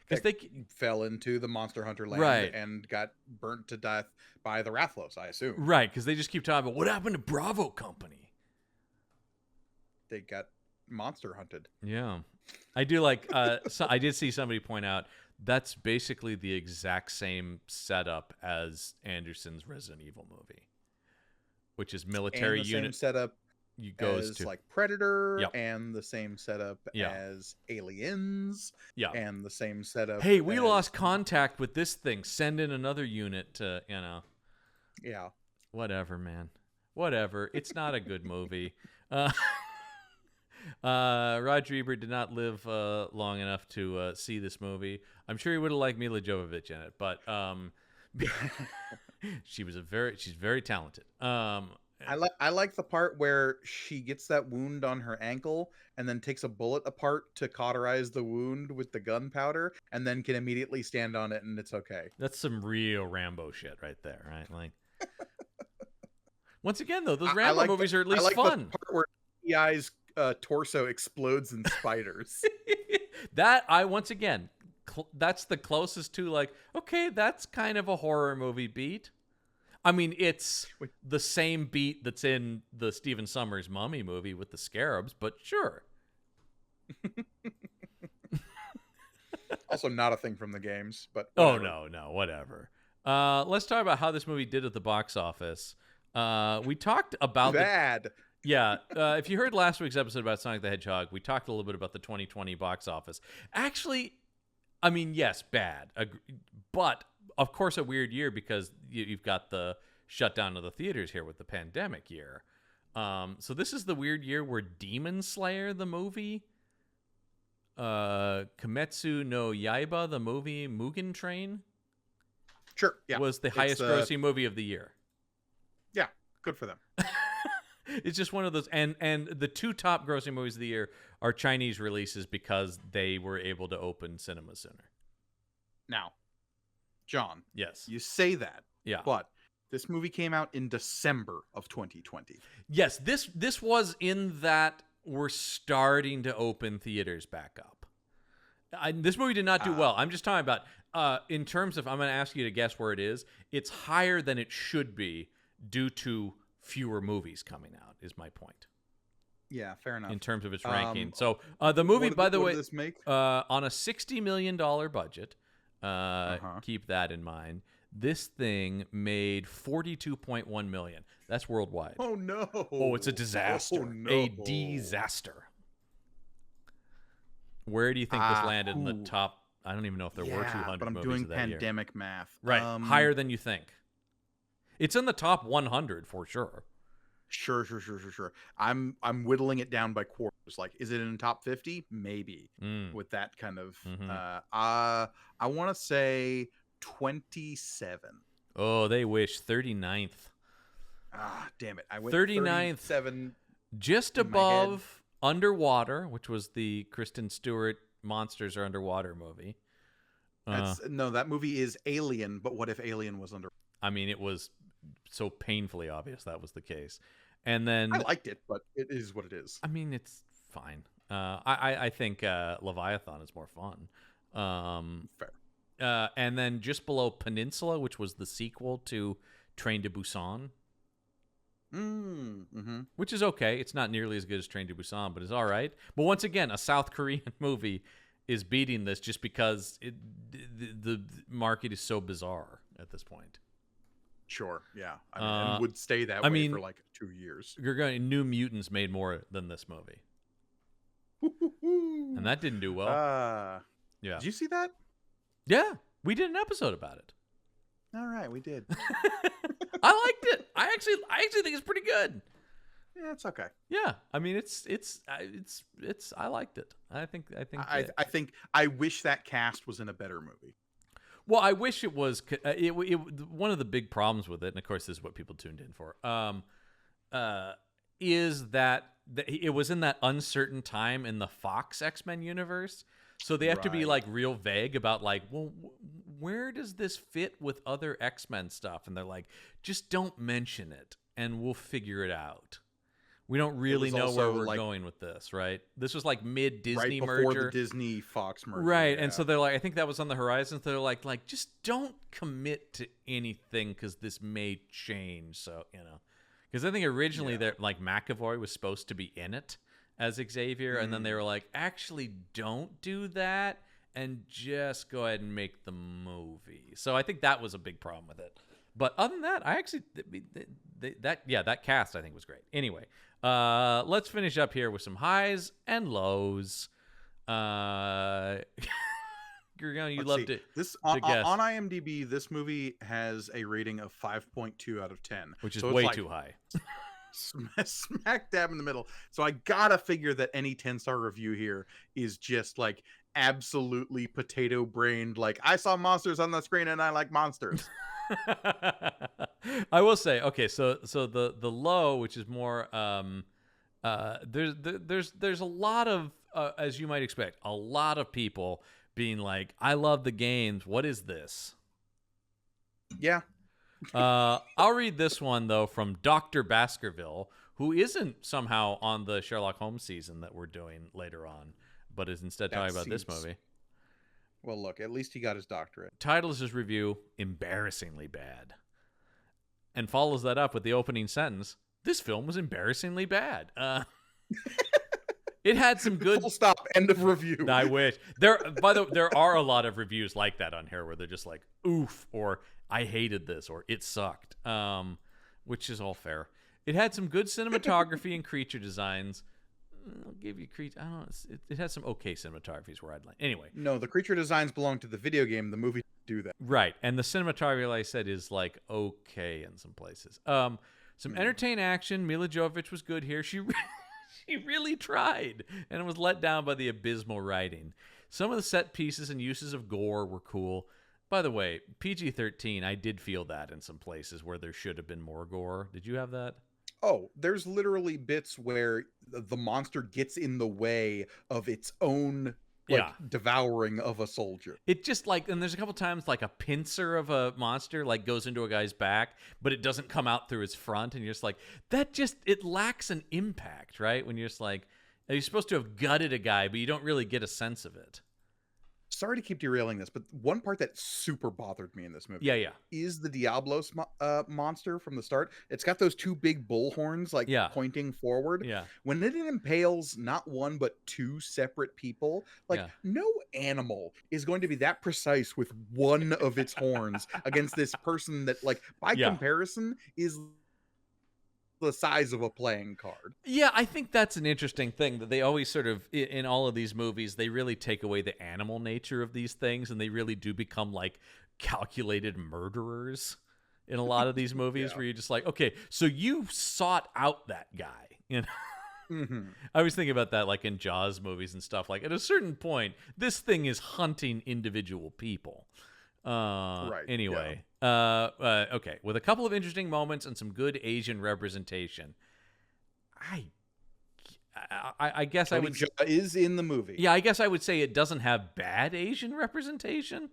because that fell into the Monster Hunter land Right. and got burnt to death by the Rathlos, I assume. Right, because they just keep talking about what happened to Bravo Company. They got monster hunted. Yeah. I do like, so I did see somebody point out that's basically the exact same setup as Anderson's Resident Evil movie, which is military and the unit same setup goes as to like Predator, Yep. and the same setup Yeah. as Aliens, yeah. and the same setup. Hey, we as, lost contact with this thing. Send in another unit to, Yeah. whatever, man. Whatever. It's not a good movie. Roger Ebert did not live long enough to see this movie. I'm sure he would have liked Mila Jovovich in it, but she's very talented. I like the part where she gets that wound on her ankle and then takes a bullet apart to cauterize the wound with the gunpowder, and then can immediately stand on it and it's okay. That's some real Rambo shit right there, right? Like, once again, though, those Rambo movies are at least fun. The part where EI's torso explodes in spiders. Once again, that's the closest to like, okay, that's kind of a horror movie beat. I mean, it's the same beat that's in the Stephen Sommers Mummy movie with the scarabs, but sure. Also not a thing from the games, but whatever. Oh, no, whatever. Let's talk about how this movie did at the box office. We talked about bad. Yeah, if you heard last week's episode about Sonic the Hedgehog, we talked a little bit about the 2020 box office. Actually, I mean, yes, bad, but of course a weird year because you've got the shutdown of the theaters here with the pandemic year. So this is the weird year where Demon Slayer, the movie, Kimetsu no Yaiba, the movie, Mugen Train, sure, yeah, was the highest grossing movie of the year. Yeah, good for them. It's just one of those, and the two top grossing movies of the year are Chinese releases because they were able to open cinemas sooner. Now, John, yes, you say that, yeah, but this movie came out in December of 2020. Yes, this was in that we're starting to open theaters back up. This movie did not do well. I'm just talking about in terms of, I'm going to ask you to guess where it is. It's higher than it should be due to fewer movies coming out, is my point. Yeah, fair enough. In terms of its ranking. So the movie, by the way, what did this make? On a $60 million budget, keep that in mind, this thing made $42.1 million. That's worldwide. Oh, no. Oh, it's a disaster. Oh, no. A disaster. Where do you think this landed in the top? I don't even know if there were 200 but I'm movies doing of that pandemic year. math. Right, higher than you think. It's in the top 100 for sure. Sure. I'm whittling it down by quarters. Like, is it in the top 50? Maybe. With that kind of. I want to say 27. Oh, they wish. 39th. Ah, damn it! I went 39th. 37. Just above Underwater, which was the Kristen Stewart Monsters Are Underwater movie. No, that movie is Alien, but what if Alien was under? I mean, it was so painfully obvious that was the case. And then I liked it, but it is what it is. I mean, it's fine. I think Leviathan is more fun. Fair. And then just below Peninsula, which was the sequel to Train to Busan. Which is okay. It's not nearly as good as Train to Busan, but it's all right. But once again, a South Korean movie is beating this just because the market is so bizarre at this point. Sure, yeah. I mean, and would stay that way for like 2 years. New Mutants made more than this movie. And that didn't do well. Yeah. Did you see that? Yeah, we did an episode about it. All right, we did. I liked it. I actually think it's pretty good. Yeah, it's okay. Yeah, I mean, it's I liked it. I think I wish that cast was in a better movie. Well, I wish it was. One of the big problems with it, and of course, this is what people tuned in for, is that it was in that uncertain time in the Fox X-Men universe. So they have to be like real vague about like, well, where does this fit with other X-Men stuff? And they're like, just don't mention it, and we'll figure it out. We don't really was know where also, we're like, going with this, right? This was like mid-Disney right before merger. the Disney Fox merger. Right, yeah. and so they're like, I think that was on the horizon. So they're like, just don't commit to anything because this may change. So because I think originally they're like McAvoy was supposed to be in it as Xavier, and then they were like, actually, don't do that, and just go ahead and make the movie. So I think that was a big problem with it. But other than that, I actually that cast I think was great. Anyway, let's finish up here with some highs and lows. Gorgone, you loved it. This to guess. on IMDb, this movie has a rating of 5.2 out of 10, Which is so it's way like too high. smack dab in the middle. So I gotta figure that any 10-star review here is just like absolutely potato brained. Like, I saw monsters on the screen and I like monsters. I will say, okay, so the low, which is more there's a lot of as you might expect, a lot of people being like, I love the games, what is this? Yeah. I'll read this one though from Dr. Baskerville, who isn't somehow on the Sherlock Holmes season that we're doing later on, but is instead talking about this movie. Well, look, at least he got his doctorate. Titles his review embarrassingly bad, and follows that up with the opening sentence: this film was embarrassingly bad. It had some good. Full stop. End of review. I wish there are a lot of reviews like that on here where they're just like, oof, or I hated this, or it sucked, which is all fair. It had some good cinematography and creature designs. I'll give you creature. I don't know. It has some okay cinematographies where I'd like. Anyway, No, the creature designs belong to the video game. The movie do that. right, and the cinematography, like I said, is like okay in some places. Some entertaining action. Mila Jovovich was good here. She really tried, and was let down by the abysmal writing. Some of the set pieces and uses of gore were cool. By the way, PG-13, I did feel that in some places where there should have been more gore. Did you have that? Oh, there's literally bits where the monster gets in the way of its own devouring of a soldier. It just like, and there's a couple times like a pincer of a monster like goes into a guy's back, but it doesn't come out through his front, and you're just like, it lacks an impact, right? When you're just like, you're supposed to have gutted a guy, but you don't really get a sense of it. Sorry to keep derailing this, but one part that super bothered me in this movie is the Diablos monster from the start. It's got those two big bull horns pointing forward. Yeah. When it impales not one but two separate people, no animal is going to be that precise with one of its horns against this person that, like, by comparison is the size of a playing card. Yeah, I think that's an interesting thing that they always sort of, in all of these movies, they really take away the animal nature of these things, and they really do become like calculated murderers in a lot of these movies where you're just like, okay, so you sought out that guy, you know? I was thinking about that like in Jaws movies and stuff. Like at a certain point, this thing is hunting individual people. Right. Anyway, okay. With a couple of interesting moments and some good Asian representation, I guess I would is in the movie. Yeah, I guess I would say it doesn't have bad Asian representation.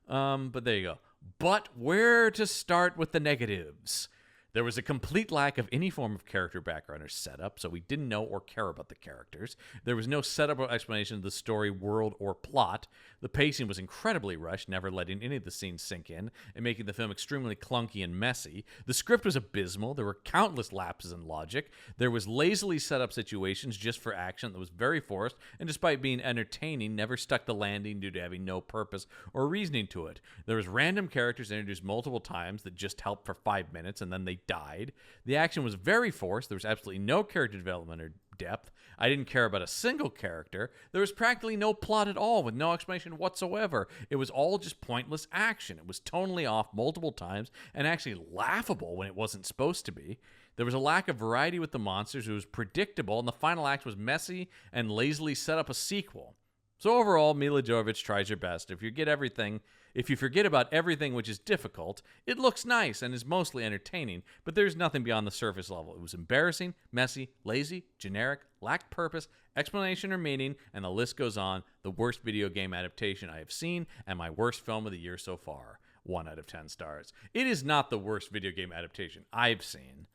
But there you go. But where to start with the negatives? There was a complete lack of any form of character background or setup, so we didn't know or care about the characters. There was no setup or explanation of the story, world, or plot. The pacing was incredibly rushed, never letting any of the scenes sink in, and making the film extremely clunky and messy. The script was abysmal. There were countless lapses in logic. There was lazily set up situations just for action that was very forced, and despite being entertaining, never stuck the landing due to having no purpose or reasoning to it. There was random characters introduced multiple times that just helped for 5 minutes, and then they died. The action was very forced. There was absolutely no character development or depth. I didn't care about a single character. There was practically no plot at all, with no explanation whatsoever. It was all just pointless action. It was tonally off multiple times and actually laughable when it wasn't supposed to be. There was a lack of variety with the monsters. It was predictable, and the final act was messy and lazily set up a sequel. So overall, Mila Jovovich tries her best. If you forget about everything which is difficult, it looks nice and is mostly entertaining, but there's nothing beyond the surface level. It was embarrassing, messy, lazy, generic, lacked purpose, explanation or meaning, and the list goes on. The worst video game adaptation I have seen, and my worst film of the year so far. 1 out of 10 stars. It is not the worst video game adaptation I've seen,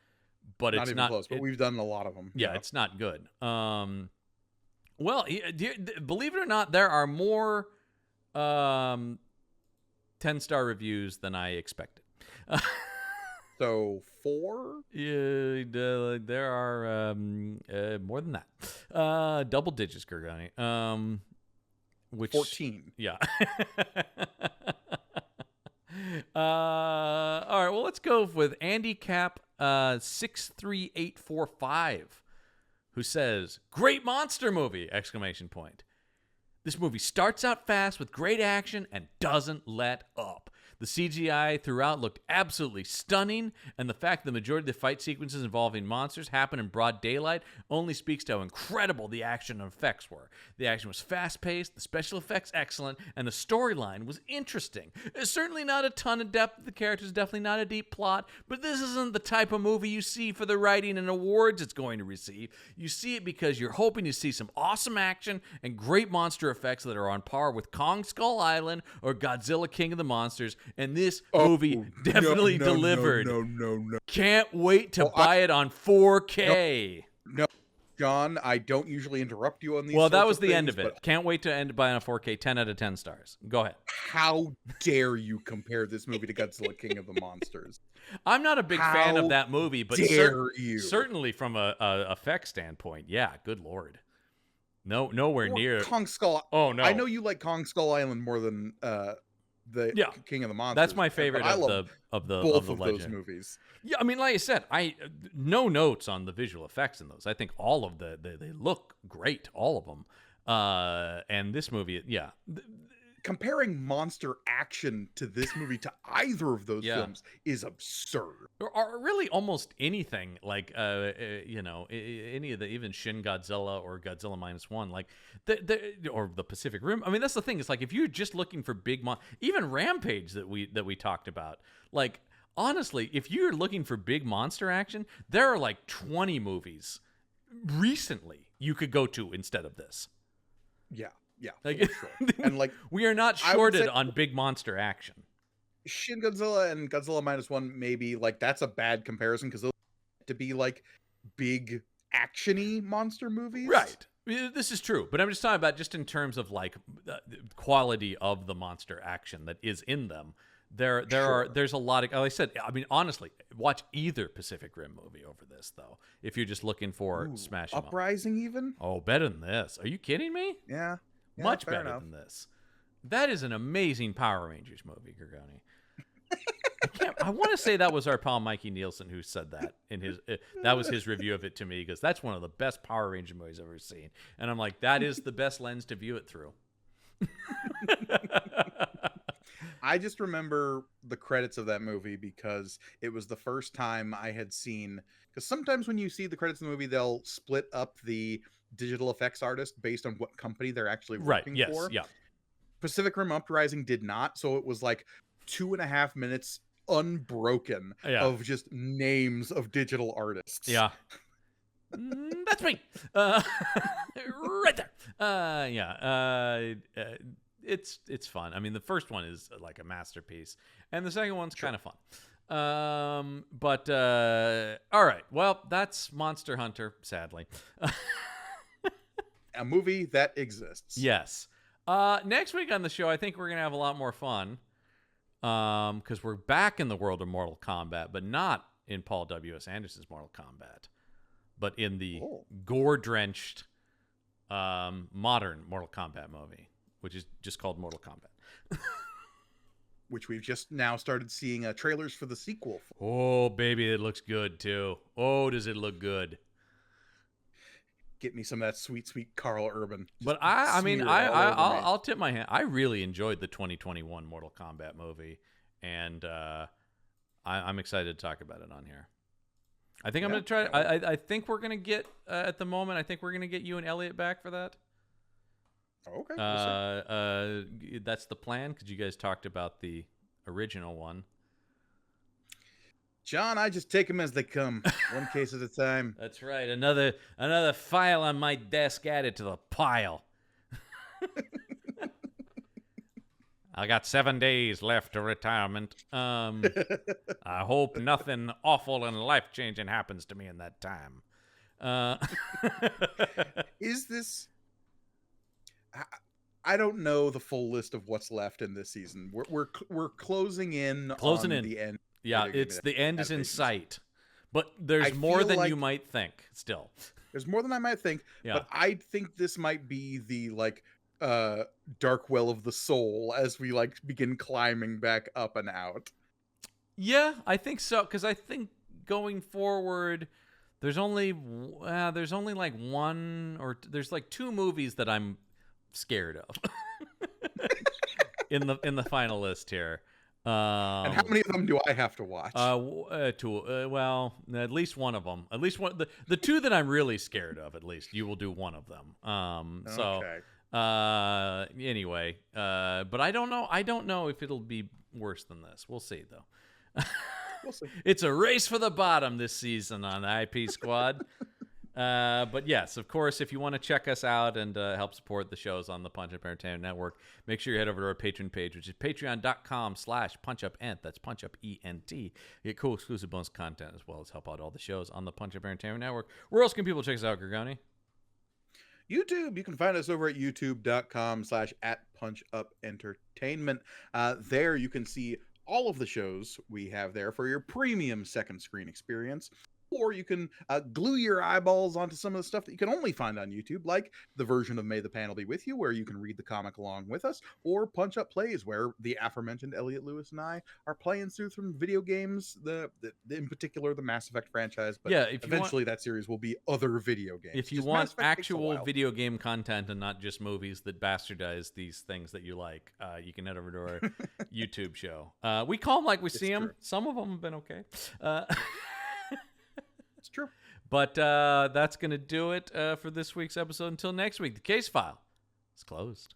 but not it's even not close. But it- we've done a lot of them. yeah, it's not good. Well, believe it or not, there are more 10-star reviews than I expected. So 4. Yeah, there are more than that. Double digits, Gorgone. Which 14. Yeah. All right. Well, let's go with Andy Cap 63845, who says, "Great monster movie!" Exclamation point. This movie starts out fast with great action and doesn't let up. The CGI throughout looked absolutely stunning, and the fact that the majority of the fight sequences involving monsters happen in broad daylight only speaks to how incredible the action and effects were. The action was fast-paced, the special effects excellent, and the storyline was interesting. There's certainly not a ton of depth. The characters, definitely not a deep plot, but this isn't the type of movie you see for the writing and awards it's going to receive. You see it because you're hoping to see some awesome action and great monster effects that are on par with Kong Skull Island or Godzilla King of the Monsters, and this movie definitely delivered. No. Can't wait to buy it on 4K. No, John, I don't usually interrupt you on these. Well, that sorts was of the things, end of it. but Can't wait to end by on a 4K. 10 out of 10 stars. Go ahead. how dare you compare this movie to Godzilla King of the Monsters? I'm not a big fan of How that movie, but dare you? certainly from a effect standpoint, yeah, good lord. No, nowhere Or near. Kong Skull. Oh no, I know you like Kong Skull Island more than the Yeah. King of the Monsters. That's my but favorite I of love the both of of legend. those movies. Yeah, I mean, like I said, no notes on the visual effects in those. I think all of they look great, all of them. And this movie, yeah, Comparing monster action to this movie to either of those Yeah. films is absurd. or really almost anything like any of the even Shin Godzilla or Godzilla -1, like or the Pacific Rim. I mean, that's the thing. It's like if you're just looking for big even Rampage that we talked about, like. Honestly, if you're looking for big monster action, there are like 20 movies recently you could go to instead of this. Yeah, Like, for sure. And like we are not I would shorted say- on big monster action. Shin Godzilla and Godzilla -1, maybe like that's a bad comparison because those to be like big actiony monster movies, Right. This is true, but I'm just talking about just in terms of like the quality of the monster action that is in them. There's a lot of, like I said, I mean, honestly, watch either Pacific Rim movie over this, though, if you're just looking for Ooh, smash 'em up. Uprising even. Oh, better than this. Are you kidding me? Yeah, Much fair better enough. than this. That is an amazing Power Rangers movie, Gorgone. I want to say that was our pal Mikey Nielsen who said that in his that was his review of it to me, because that's one of the best Power Ranger movies I've ever seen. And I'm like, that is the best lens to view it through. I just remember the credits of that movie because it was the first time I had seen, because sometimes when you see the credits of the movie, they'll split up the digital effects artist based on what company they're actually Right. working Yes. for. Yeah. Pacific Rim Uprising did not, so it was like 2.5 minutes unbroken Yeah. of just names of digital artists. Yeah. That's me. Right there. It's fun. I mean, the first one is like a masterpiece, and the second one's kind of fun. All right. Well, that's Monster Hunter, sadly. A movie that exists. Yes. Next week on the show, I think we're gonna have a lot more fun. Because we're back in the world of Mortal Kombat, but not in Paul W.S. Anderson's Mortal Kombat, but in the gore-drenched modern Mortal Kombat movie, which is just called Mortal Kombat. Which we've just now started seeing trailers for the sequel for. Oh, baby, it looks good, too. Oh, does it look good. Get me some of that sweet, sweet Carl Urban. But I'll tip my hand. I really enjoyed the 2021 Mortal Kombat movie, and I'm excited to talk about it on here. I think I'm going to try. I think we're going to get at the moment. I think we're going to get you and Elliot back for that. Okay. That's the plan, because you guys talked about the original one. John, I just take them as they come, one case at a time. That's right. Another file on my desk added to the pile. I got 7 days left to retirement. I hope nothing awful and life-changing happens to me in that time. Is this... I don't know the full list of what's left in this season. We're closing in on the end. Yeah, it's the end is in sight. But there's I more feel than like you might think still. There's more than I might think, Yeah. but I think this might be the dark well of the soul as we begin climbing back up and out. Yeah, I think so, because I think going forward there's only like one or there's like 2 movies that I'm scared of in the final list here. And how many of them do I have to watch? 2. Well, at least one of them. At least one. The 2 that I'm really scared of. At least you will do one of them. Okay. Anyway. But I don't know. I don't know if it'll be worse than this. We'll see though. We'll see. It's a race for the bottom this season on the IP Squad. But yes, of course, if you want to check us out and help support the shows on the Punch Up Entertainment Network, make sure you head over to our Patreon page, which is patreon.com/punchupent. That's punchupent. You get cool exclusive bonus content as well as help out all the shows on the Punch Up Entertainment Network. Where else can people check us out, Gorgone? YouTube. You can find us over at youtube.com/@punchupentertainment. There you can see all of the shows we have there for your premium second screen experience. Or you can glue your eyeballs onto some of the stuff that you can only find on YouTube, like the version of May the Panel Be With You, where you can read the comic along with us, or Punch Up Plays, where the aforementioned Elliot Lewis and I are playing through some video games, in particular the Mass Effect franchise, but yeah, eventually that series will be other video games. If you Just want actual video game content and not just movies that bastardize these things that you like, you can head over to our YouTube show. We call them like we see them. True. Some of them have been okay. It's true. But that's going to do it for this week's episode. Until next week, the case file is closed.